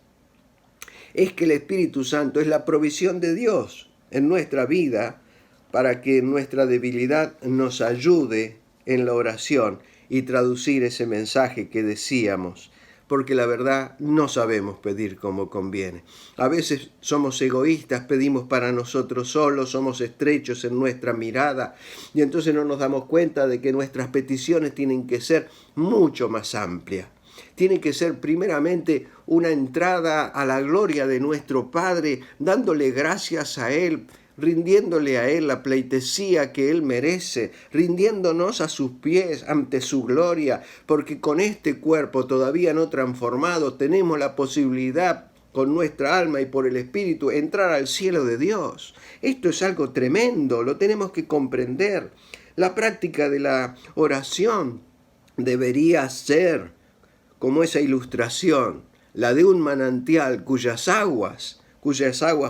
es que el Espíritu Santo es la provisión de Dios en nuestra vida para que nuestra debilidad nos ayude en la oración y traducir ese mensaje que decíamos, porque la verdad no sabemos pedir como conviene. A veces somos egoístas, pedimos para nosotros solos, somos estrechos en nuestra mirada y entonces no nos damos cuenta de que nuestras peticiones tienen que ser mucho más amplias. Tiene que ser primeramente una entrada a la gloria de nuestro Padre, dándole gracias a Él, rindiéndole a Él la pleitesía que Él merece, rindiéndonos a sus pies ante su gloria, porque con este cuerpo todavía no transformado tenemos la posibilidad con nuestra alma y por el Espíritu entrar al cielo de Dios. Esto es algo tremendo, lo tenemos que comprender. La práctica de la oración debería ser como esa ilustración, la de un manantial cuyas aguas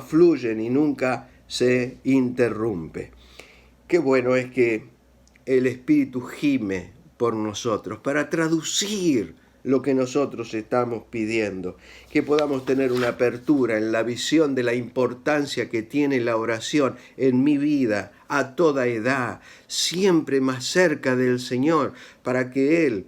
fluyen y nunca se interrumpe. Qué bueno es que el Espíritu gime por nosotros para traducir lo que nosotros estamos pidiendo, que podamos tener una apertura en la visión de la importancia que tiene la oración en mi vida a toda edad, siempre más cerca del Señor, para que Él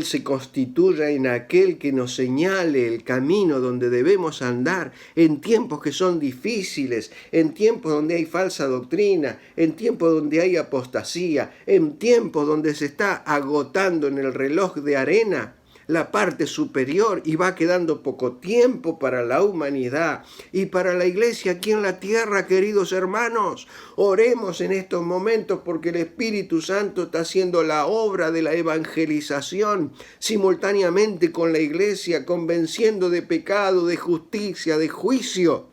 se constituya en aquel que nos señale el camino donde debemos andar en tiempos que son difíciles, en tiempos donde hay falsa doctrina, en tiempos donde hay apostasía, en tiempos donde se está agotando en el reloj de arena la parte superior y va quedando poco tiempo para la humanidad y para la iglesia aquí en la tierra, queridos hermanos. Oremos en estos momentos porque el Espíritu Santo está haciendo la obra de la evangelización simultáneamente con la iglesia, convenciendo de pecado, de justicia, de juicio,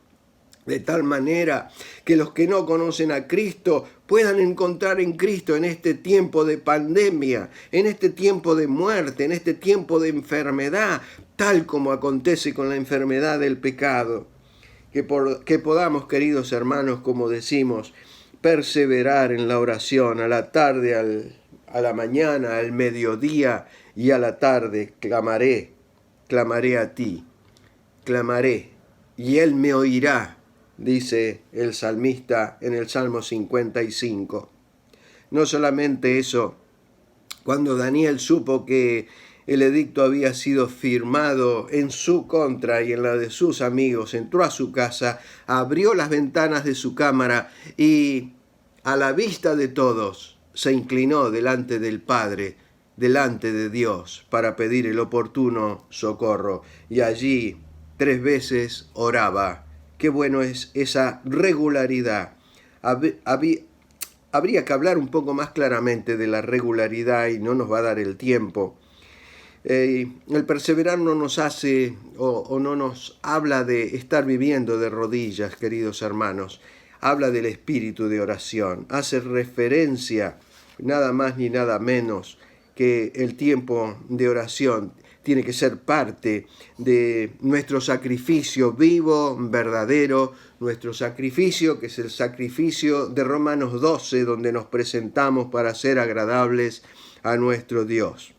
de tal manera que los que no conocen a Cristo puedan encontrar en Cristo en este tiempo de pandemia, en este tiempo de muerte, en este tiempo de enfermedad, tal como acontece con la enfermedad del pecado. Que podamos, queridos hermanos, como decimos, perseverar en la oración a la tarde, a la mañana, al mediodía y a la tarde. Clamaré a ti, clamaré, y Él me oirá, dice el salmista en el Salmo 55. No solamente eso, cuando Daniel supo que el edicto había sido firmado en su contra y en la de sus amigos, entró a su casa, abrió las ventanas de su cámara y a la vista de todos se inclinó delante del Padre, delante de Dios, para pedir el oportuno socorro. Y allí 3 veces oraba. Qué bueno es esa regularidad. Habría que hablar un poco más claramente de la regularidad y no nos va a dar el tiempo. El perseverar no nos hace o no nos habla de estar viviendo de rodillas, queridos hermanos. Habla del espíritu de oración. Hace referencia, nada más ni nada menos, que el tiempo de oración tiene que ser parte de nuestro sacrificio vivo, verdadero, nuestro sacrificio, que es el sacrificio de Romanos 12, donde nos presentamos para ser agradables a nuestro Dios.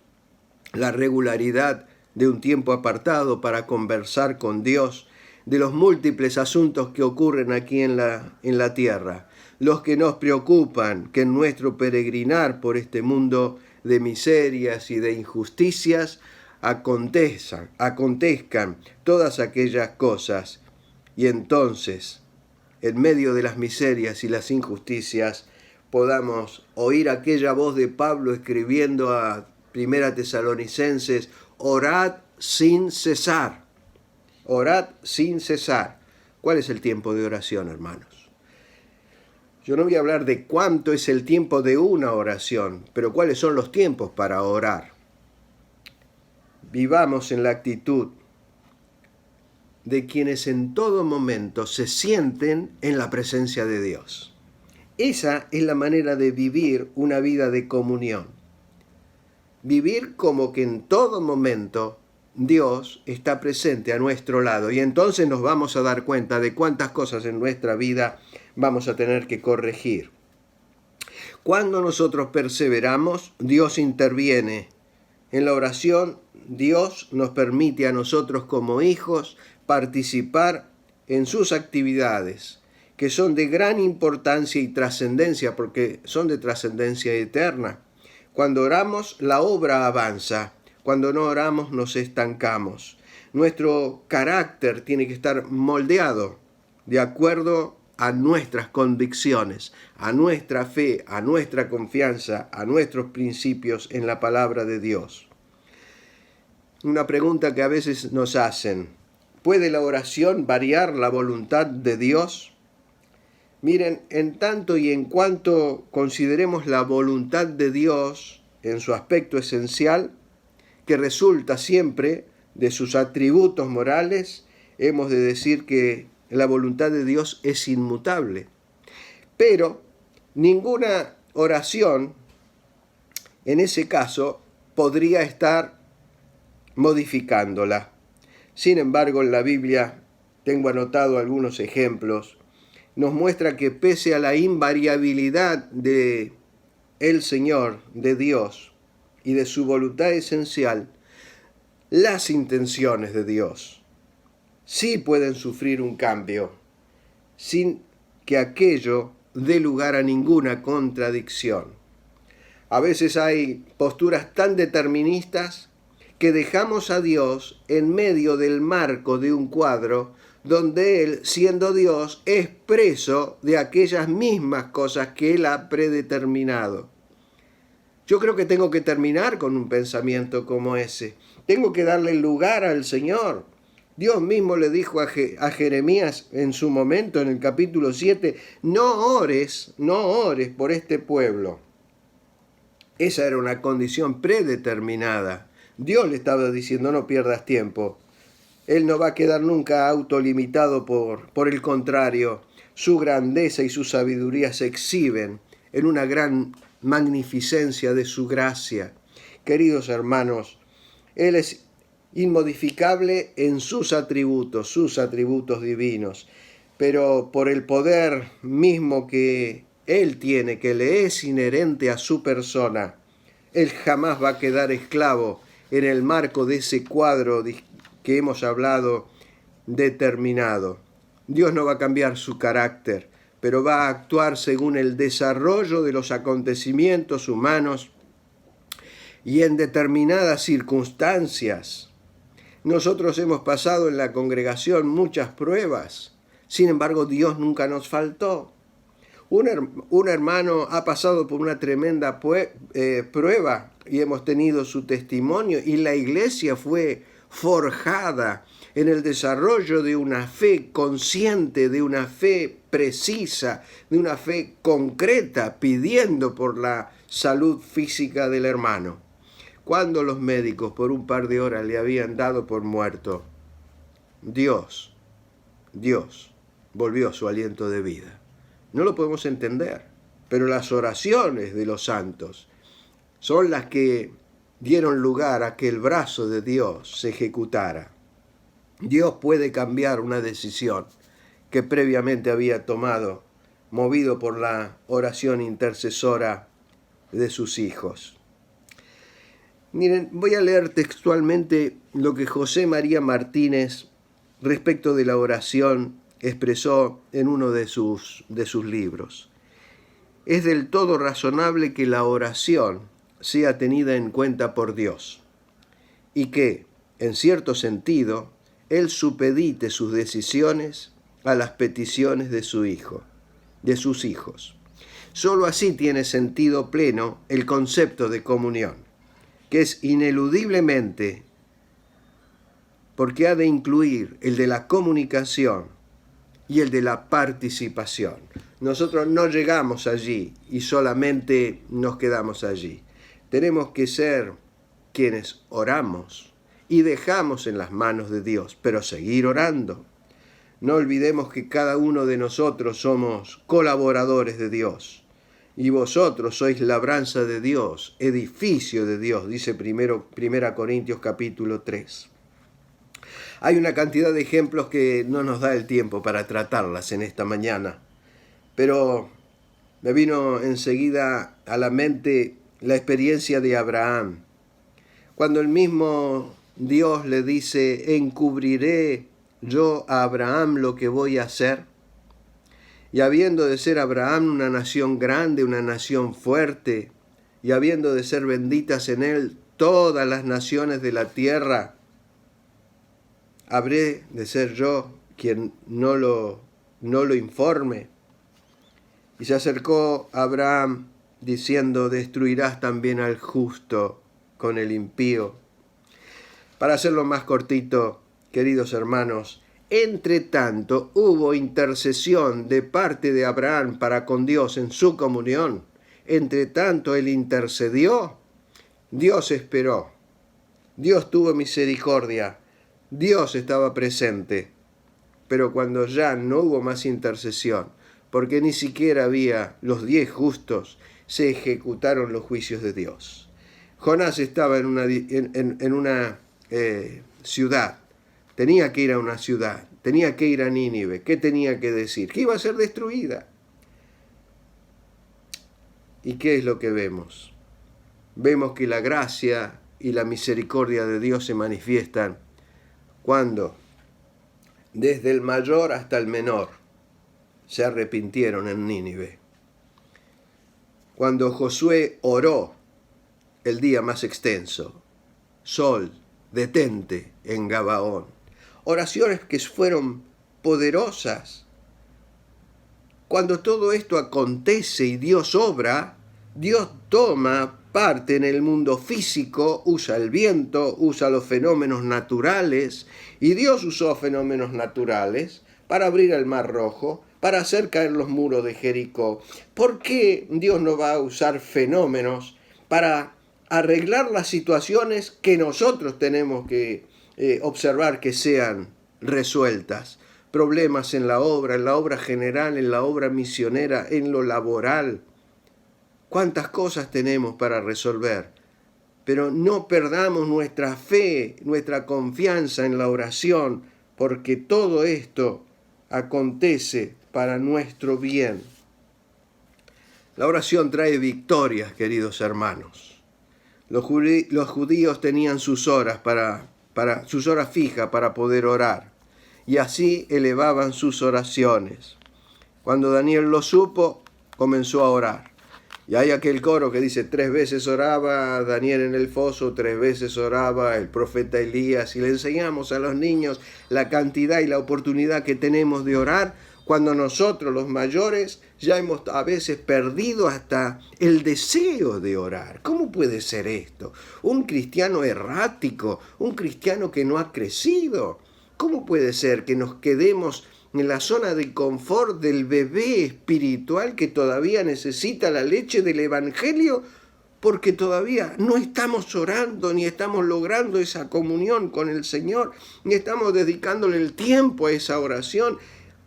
La regularidad de un tiempo apartado para conversar con Dios, de los múltiples asuntos que ocurren aquí en la tierra, los que nos preocupan, que en nuestro peregrinar por este mundo de miserias y de injusticias, acontezcan todas aquellas cosas, y entonces, en medio de las miserias y las injusticias, podamos oír aquella voz de Pablo escribiendo a 1 Tesalonicenses: orad sin cesar. Orad sin cesar. ¿Cuál es el tiempo de oración, hermanos? Yo no voy a hablar de cuánto es el tiempo de una oración, pero cuáles son los tiempos para orar. Vivamos en la actitud de quienes en todo momento se sienten en la presencia de Dios. Esa es la manera de vivir una vida de comunión. Vivir como que en todo momento Dios está presente a nuestro lado, y entonces nos vamos a dar cuenta de cuántas cosas en nuestra vida vamos a tener que corregir. Cuando nosotros perseveramos, Dios interviene. En la oración, Dios nos permite a nosotros como hijos participar en sus actividades, que son de gran importancia y trascendencia, porque son de trascendencia eterna. Cuando oramos, la obra avanza. Cuando no oramos, nos estancamos. Nuestro carácter tiene que estar moldeado de acuerdo a nuestras convicciones, a nuestra fe, a nuestra confianza, a nuestros principios en la palabra de Dios. Una pregunta que a veces nos hacen: ¿puede la oración variar la voluntad de Dios? Miren, en tanto y en cuanto consideremos la voluntad de Dios en su aspecto esencial, que resulta siempre de sus atributos morales, hemos de decir que la voluntad de Dios es inmutable. Pero ninguna oración, en ese caso, podría estar modificándola. Sin embargo, en la Biblia, tengo anotado algunos ejemplos, nos muestra que pese a la invariabilidad de el Señor, de Dios, y de su voluntad esencial, las intenciones de Dios sí pueden sufrir un cambio, sin que aquello dé lugar a ninguna contradicción. A veces hay posturas tan deterministas que dejamos a Dios en medio del marco de un cuadro donde Él, siendo Dios, es preso de aquellas mismas cosas que Él ha predeterminado. Yo creo que tengo que terminar con un pensamiento como ese. Tengo que darle lugar al Señor. Dios mismo le dijo a Jeremías en su momento, en el capítulo 7, no ores por este pueblo. Esa era una condición predeterminada. Dios le estaba diciendo, no pierdas tiempo. Él no va a quedar nunca autolimitado, por el contrario, su grandeza y su sabiduría se exhiben en una gran magnificencia de su gracia. Queridos hermanos, Él es inmodificable en sus atributos divinos, pero por el poder mismo que Él tiene, que le es inherente a su persona, Él jamás va a quedar esclavo en el marco de ese cuadro que hemos hablado determinado. Dios no va a cambiar su carácter, pero va a actuar según el desarrollo de los acontecimientos humanos y en determinadas circunstancias. Nosotros hemos pasado en la congregación muchas pruebas, sin embargo Dios nunca nos faltó. Un hermano ha pasado por una tremenda prueba y hemos tenido su testimonio, y la iglesia fue forjada en el desarrollo de una fe consciente, de una fe precisa, de una fe concreta, pidiendo por la salud física del hermano. Cuando los médicos por un par de horas le habían dado por muerto, Dios volvió su aliento de vida. No lo podemos entender, pero las oraciones de los santos son las que dieron lugar a que el brazo de Dios se ejecutara. Dios puede cambiar una decisión que previamente había tomado, movido por la oración intercesora de sus hijos. Miren, voy a leer textualmente lo que José María Martínez, respecto de la oración, expresó en uno de sus libros. Es del todo razonable que la oración sea tenida en cuenta por Dios y que, en cierto sentido, Él supedite sus decisiones a las peticiones de sus hijos. Solo así tiene sentido pleno el concepto de comunión, que es ineludiblemente, porque ha de incluir el de la comunicación y el de la participación. nosotros no llegamos allí y solamente nos quedamos allí. Tenemos que ser quienes oramos y dejamos en las manos de Dios, pero seguir orando. No olvidemos que cada uno de nosotros somos colaboradores de Dios. Y vosotros sois labranza de Dios, edificio de Dios, dice 1 Corintios capítulo 3. Hay una cantidad de ejemplos que no nos da el tiempo para tratarlas en esta mañana, pero me vino enseguida a la mente la experiencia de Abraham. Cuando el mismo Dios le dice, encubriré yo a Abraham lo que voy a hacer. Y habiendo de ser Abraham una nación grande, una nación fuerte, y habiendo de ser benditas en él todas las naciones de la tierra, ¿habré de ser yo quien no lo informe? Y se acercó Abraham diciendo, destruirás también al justo con el impío. Para hacerlo más cortito, queridos hermanos, entre tanto hubo intercesión de parte de Abraham para con Dios en su comunión. Entre tanto él intercedió, Dios esperó, Dios tuvo misericordia, Dios estaba presente. Pero cuando ya no hubo más intercesión, porque ni siquiera había los 10 justos, se ejecutaron los juicios de Dios. Jonás estaba en una ciudad. Tenía que ir a una ciudad, tenía que ir a Nínive. ¿Qué tenía que decir? Que iba a ser destruida. ¿Y qué es lo que vemos? Vemos que la gracia y la misericordia de Dios se manifiestan cuando, desde el mayor hasta el menor, se arrepintieron en Nínive. Cuando Josué oró el día más extenso, sol, detente en Gabaón. Oraciones que fueron poderosas. Cuando todo esto acontece y Dios obra, Dios toma parte en el mundo físico, usa el viento, usa los fenómenos naturales, y Dios usó fenómenos naturales para abrir el Mar Rojo, para hacer caer los muros de Jericó. ¿Por qué Dios no va a usar fenómenos para arreglar las situaciones que nosotros tenemos que observar que sean resueltas? Problemas en la obra general, en la obra misionera, en lo laboral. ¿Cuántas cosas tenemos para resolver? Pero no perdamos nuestra fe, nuestra confianza en la oración, porque todo esto acontece para nuestro bien. La oración trae victorias, queridos hermanos. Los judíos tenían sus horas sus horas fijas para poder orar, y así elevaban sus oraciones. Cuando Daniel lo supo, comenzó a orar. Y hay aquel coro que dice, 3 veces oraba Daniel en el foso, 3 veces oraba el profeta Elías. Y le enseñamos a los niños la cantidad y la oportunidad que tenemos de orar, cuando nosotros los mayores ya hemos a veces perdido hasta el deseo de orar. ¿Cómo puede ser esto? Un cristiano errático, un cristiano que no ha crecido. ¿Cómo puede ser que nos quedemos en la zona de confort del bebé espiritual que todavía necesita la leche del Evangelio, porque todavía no estamos orando, ni estamos logrando esa comunión con el Señor, ni estamos dedicándole el tiempo a esa oración,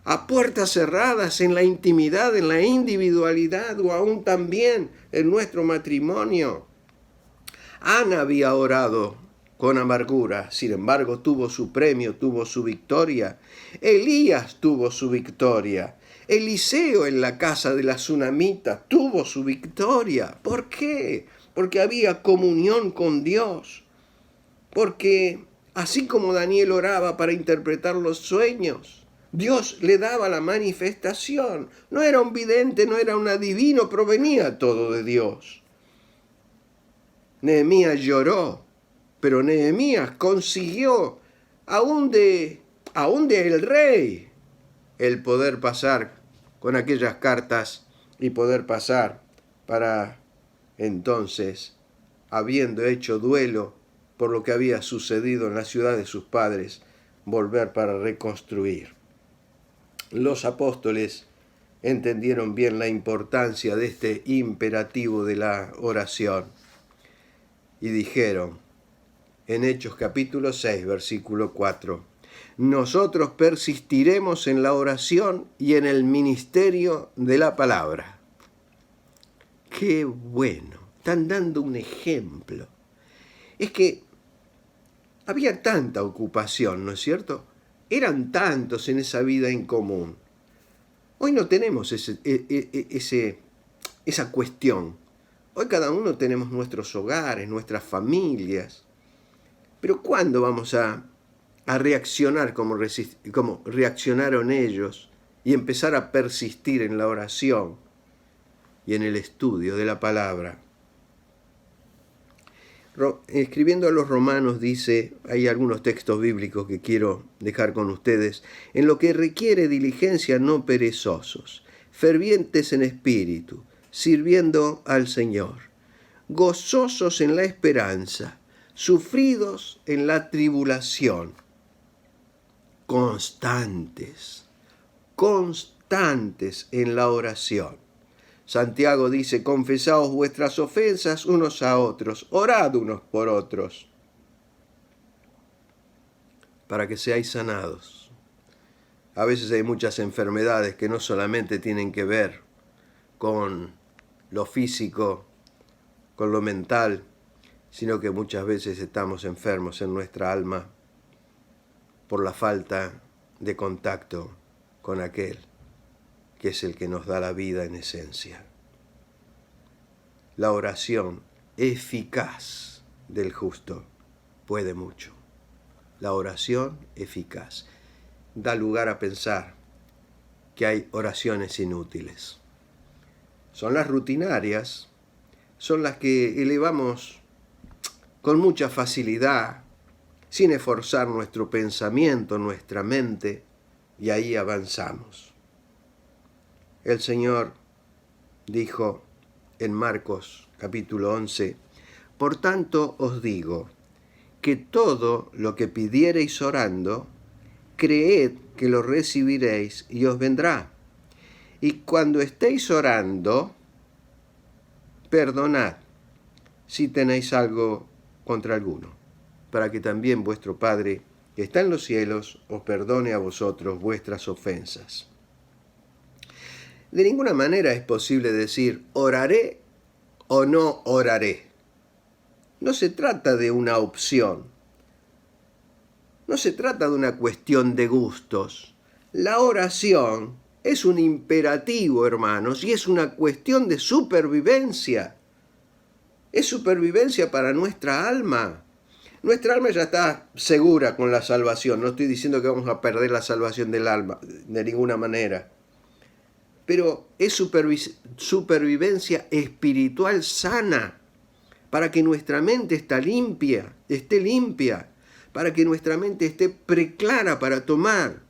a puertas cerradas, en la intimidad, en la individualidad, o aún también en nuestro matrimonio? Ana había orado con amargura, sin embargo tuvo su premio, tuvo su victoria. Elías tuvo su victoria. Eliseo en la casa de la tsunamita tuvo su victoria. ¿Por qué? Porque había comunión con Dios. Porque así como Daniel oraba para interpretar los sueños, Dios le daba la manifestación. No era un vidente, no era un adivino, provenía todo de Dios. Nehemías lloró, pero Nehemías consiguió, aún de el rey, el poder pasar con aquellas cartas y poder pasar para entonces, habiendo hecho duelo por lo que había sucedido en la ciudad de sus padres, volver para reconstruir. Los apóstoles entendieron bien la importancia de este imperativo de la oración y dijeron en Hechos capítulo 6, versículo 4, nosotros persistiremos en la oración y en el ministerio de la palabra. ¡Qué bueno! Están dando un ejemplo. Es que había tanta ocupación, ¿no es cierto? Eran tantos en esa vida en común. Hoy no tenemos esa cuestión. Hoy cada uno tenemos nuestros hogares, nuestras familias. Pero ¿cuándo vamos a reaccionar como reaccionaron ellos y empezar a persistir en la oración y en el estudio de la palabra? Escribiendo a los Romanos dice, hay algunos textos bíblicos que quiero dejar con ustedes, en lo que requiere diligencia no perezosos, fervientes en espíritu, sirviendo al Señor, gozosos en la esperanza, sufridos en la tribulación, constantes en la oración. Santiago dice, confesaos vuestras ofensas unos a otros, orad unos por otros, para que seáis sanados. A veces hay muchas enfermedades que no solamente tienen que ver con lo físico, con lo mental, sino que muchas veces estamos enfermos en nuestra alma por la falta de contacto con aquel que es el que nos da la vida en esencia. La oración eficaz del justo puede mucho. La oración eficaz da lugar a pensar que hay oraciones inútiles. Son las rutinarias, son las que elevamos con mucha facilidad, sin esforzar nuestro pensamiento, nuestra mente, y ahí avanzamos. El Señor dijo en Marcos capítulo 11, por tanto os digo, que todo lo que pidiereis orando, creed que lo recibiréis y os vendrá. Y cuando estéis orando, perdonad si tenéis algo contra alguno, para que también vuestro Padre, que está en los cielos, os perdone a vosotros vuestras ofensas. De ninguna manera es posible decir, oraré o no oraré. No se trata de una opción. No se trata de una cuestión de gustos. La oración es un imperativo, hermanos, y es una cuestión de supervivencia. Es supervivencia para nuestra alma. Nuestra alma ya está segura con la salvación. No estoy diciendo que vamos a perder la salvación del alma, de ninguna manera. Pero es supervivencia espiritual sana, para que nuestra mente esté limpia, para que nuestra mente esté preclara para tomar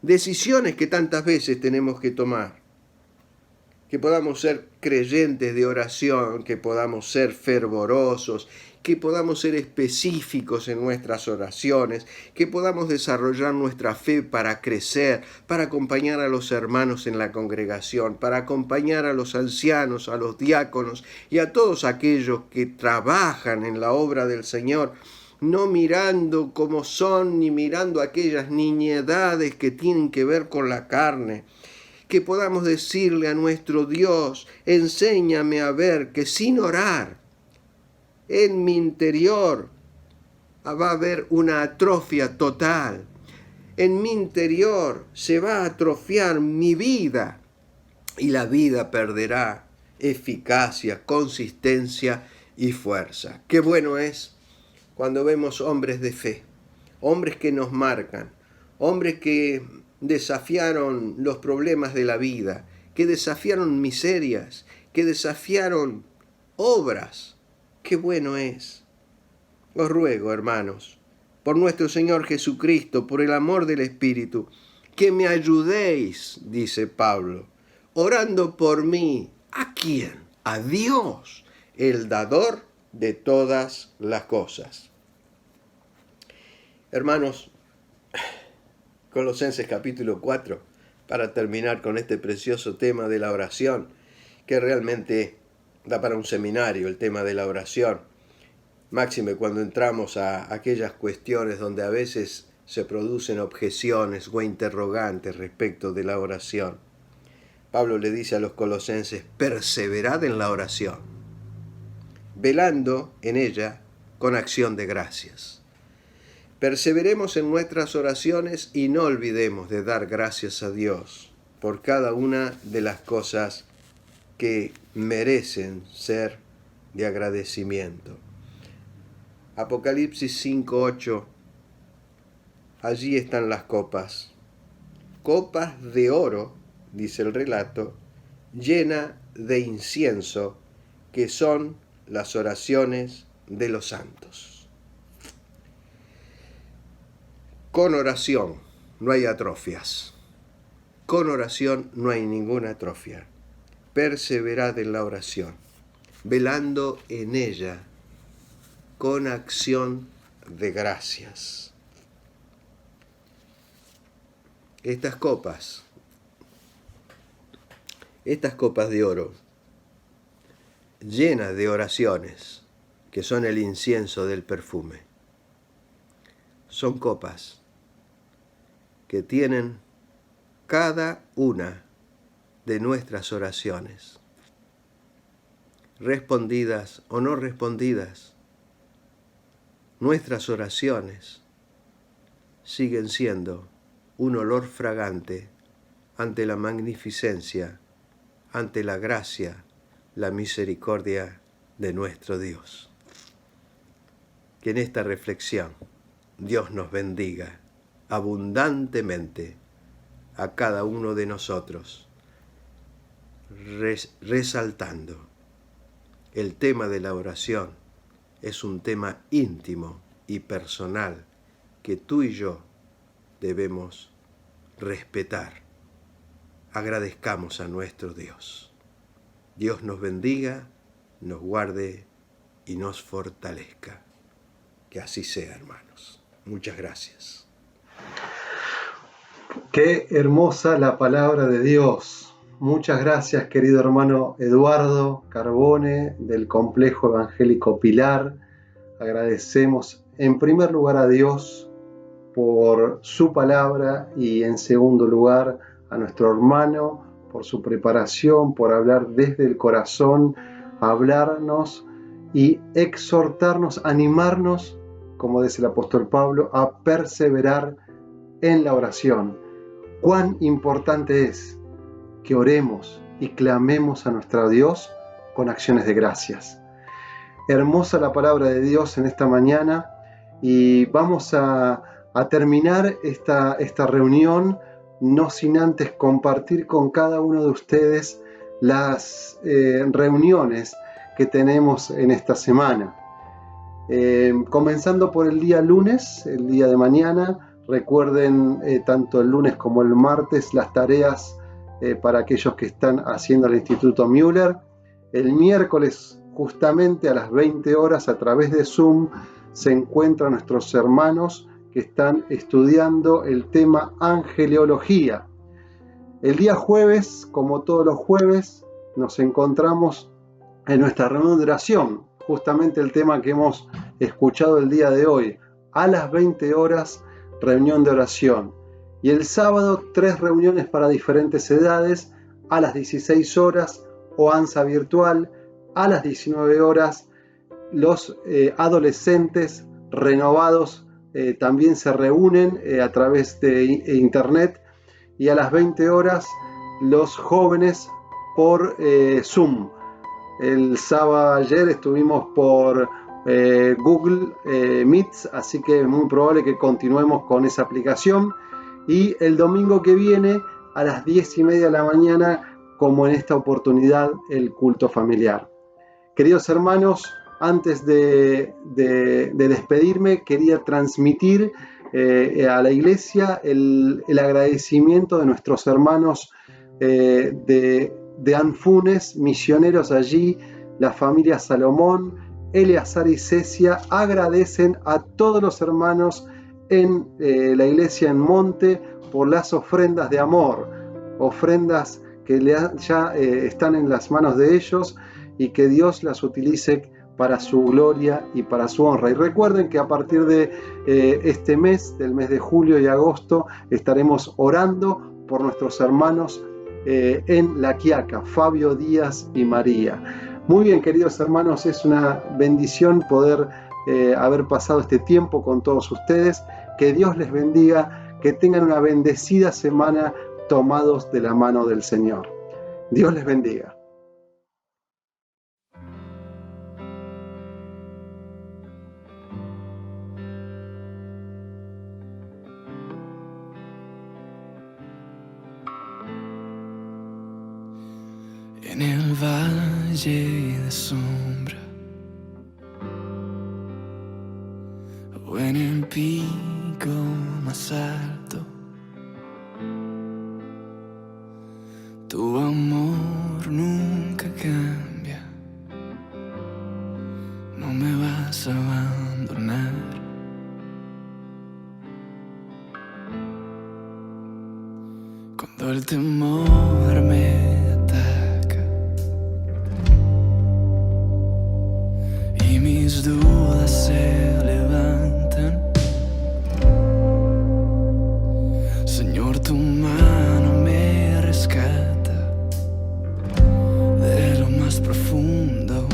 decisiones que tantas veces tenemos que tomar. Que podamos ser creyentes de oración, que podamos ser fervorosos, que podamos ser específicos en nuestras oraciones, que podamos desarrollar nuestra fe para crecer, para acompañar a los hermanos en la congregación, para acompañar a los ancianos, a los diáconos y a todos aquellos que trabajan en la obra del Señor, no mirando cómo son ni mirando aquellas niñedades que tienen que ver con la carne. Que podamos decirle a nuestro Dios, enséñame a ver que sin orar, en mi interior va a haber una atrofia total. En mi interior se va a atrofiar mi vida y la vida perderá eficacia, consistencia y fuerza. Qué bueno es cuando vemos hombres de fe, hombres que nos marcan, hombres que desafiaron los problemas de la vida, que desafiaron miserias, que desafiaron obras. Qué bueno es. Os ruego, hermanos, por nuestro Señor Jesucristo, por el amor del Espíritu, que me ayudéis, dice Pablo, orando por mí. ¿A quién? A Dios, el dador de todas las cosas. Hermanos, Colosenses capítulo 4 para terminar con este precioso tema de la oración, que realmente da para un seminario el tema de la oración. Máxime cuando entramos a aquellas cuestiones donde a veces se producen objeciones o interrogantes respecto de la oración. Pablo le dice a los colosenses: perseverad en la oración, velando en ella con acción de gracias. Perseveremos en nuestras oraciones y no olvidemos de dar gracias a Dios por cada una de las cosas que merecen ser de agradecimiento. Apocalipsis 5:8. Allí están las copas. Copas de oro, dice el relato, llena de incienso, que son las oraciones de los santos. Con oración no hay atrofias. Con oración no hay ninguna atrofia. Perseverad en la oración, velando en ella con acción de gracias. Estas copas de oro, llenas de oraciones, que son el incienso del perfume, son copas que tienen cada una de nuestras oraciones, respondidas o no respondidas. Nuestras oraciones siguen siendo un olor fragante ante la magnificencia, ante la gracia, la misericordia de nuestro Dios. Que en esta reflexión Dios nos bendiga abundantemente a cada uno de nosotros, resaltando el tema de la oración. Es un tema íntimo y personal que tú y yo debemos respetar. Agradezcamos a nuestro Dios. Dios nos bendiga, nos guarde y nos fortalezca. Que así sea, hermanos. Muchas gracias. Qué hermosa la palabra de Dios. Muchas gracias, querido hermano Eduardo Carbone, del Complejo Evangélico Pilar. Agradecemos en primer lugar a Dios por su palabra y en segundo lugar a nuestro hermano por su preparación, por hablar desde el corazón, hablarnos y exhortarnos, animarnos, como dice el apóstol Pablo, a perseverar en la oración. Cuán importante es que oremos y clamemos a nuestro Dios con acciones de gracias. Hermosa la palabra de Dios en esta mañana, y vamos a terminar esta reunión, no sin antes compartir con cada uno de ustedes las reuniones que tenemos en esta semana. Comenzando por el día lunes, el día de mañana. Recuerden tanto el lunes como el martes las tareas para aquellos que están haciendo el Instituto Müller. El miércoles, justamente a las 20 horas, a través de Zoom, se encuentran nuestros hermanos que están estudiando el tema angeleología. El día jueves, como todos los jueves, nos encontramos en nuestra reunión de oración, justamente el tema que hemos escuchado el día de hoy, a las 20 horas, reunión de oración. Y el sábado, 3 reuniones para diferentes edades, a las 16 horas, OANSA virtual, a las 19 horas, los adolescentes renovados también se reúnen a través de internet, y a las 20 horas, los jóvenes por Zoom. El sábado ayer estuvimos por Google Meets, así que es muy probable que continuemos con esa aplicación. Y el domingo que viene a las 10:30 de la mañana, como en esta oportunidad, el culto familiar. Queridos hermanos, antes de despedirme, quería transmitir a la iglesia el agradecimiento de nuestros hermanos de Anfunes, misioneros allí, la familia Salomón, Eleazar y Cecia. Agradecen a todos los hermanos en la iglesia en Monte por las ofrendas de amor, ofrendas que ya están en las manos de ellos y que Dios las utilice para su gloria y para su honra. Y recuerden que a partir de este mes, del mes de julio y agosto, estaremos orando por nuestros hermanos en La Quiaca, Fabio, Díaz y María. Muy bien, queridos hermanos, es una bendición poder haber pasado este tiempo con todos ustedes. Que Dios les bendiga, que tengan una bendecida semana tomados de la mano del Señor. Dios les bendiga. En el valle de sombra o en el pico más alto, tu amor nunca cambia, no me vas a abandonar. Cuando el temor me mis dudas se levantan, Señor, tu mano me rescata de lo más profundo.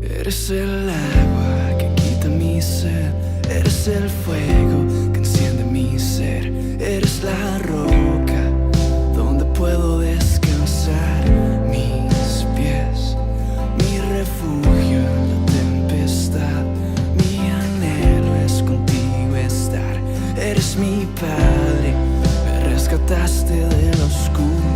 Eres el agua que quita mi sed, eres el fuego que enciende mi ser, eres la roca donde puedo descansar mis pies, mi refugio en la tempestad, mi anhelo es contigo estar. Eres mi Padre, me rescataste de la oscuridad.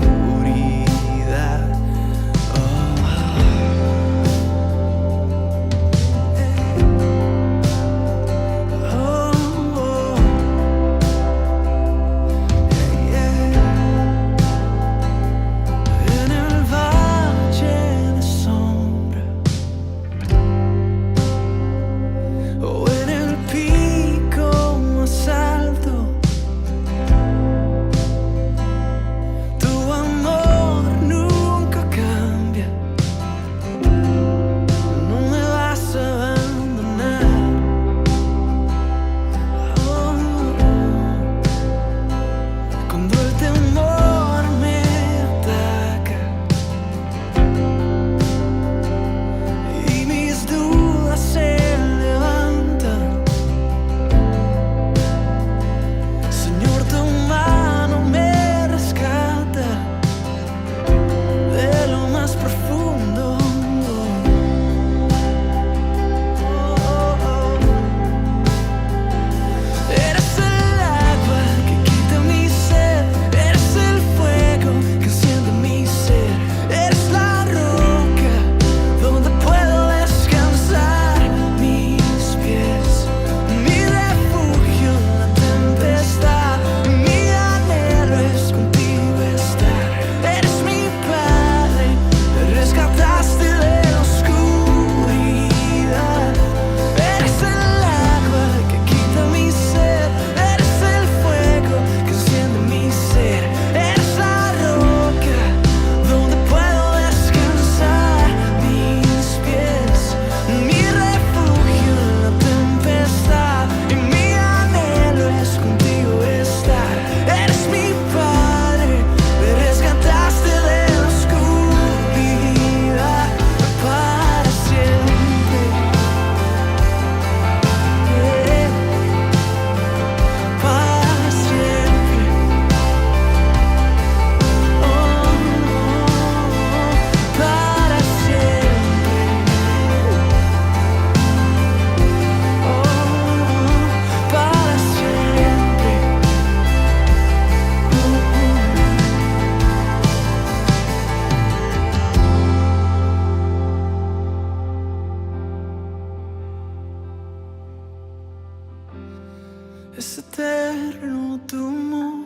Es eterno tu amor,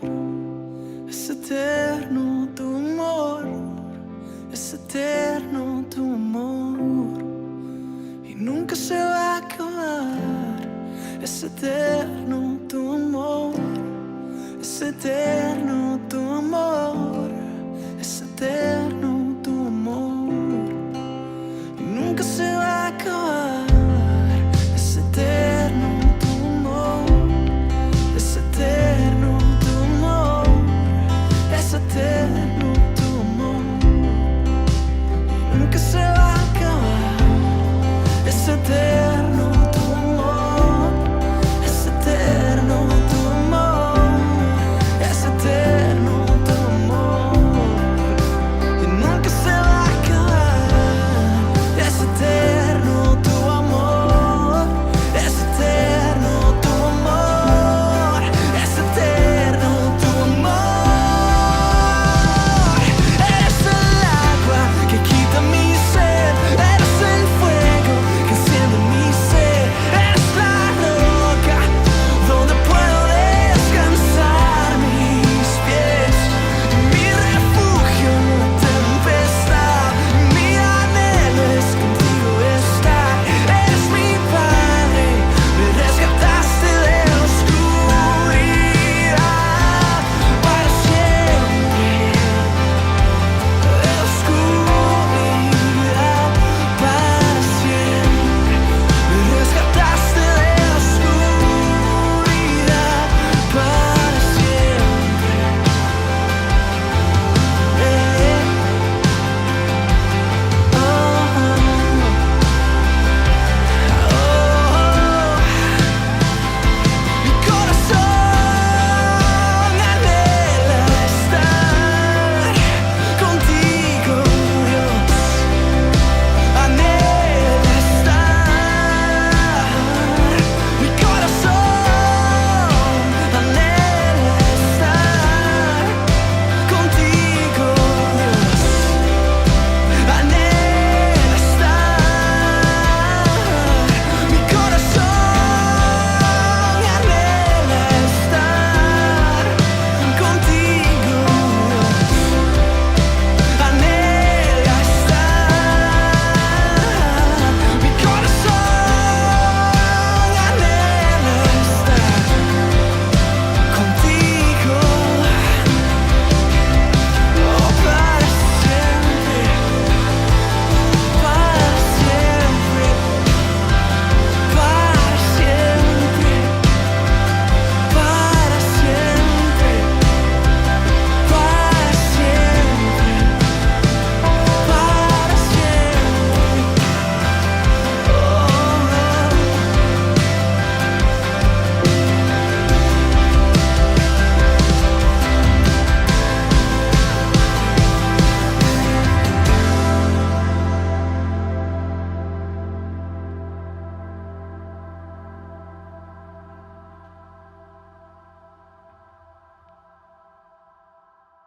es eterno tu amor, es eterno tu amor y nunca se va a acabar. Es eterno tu amor, es eterno tu amor, es eterno.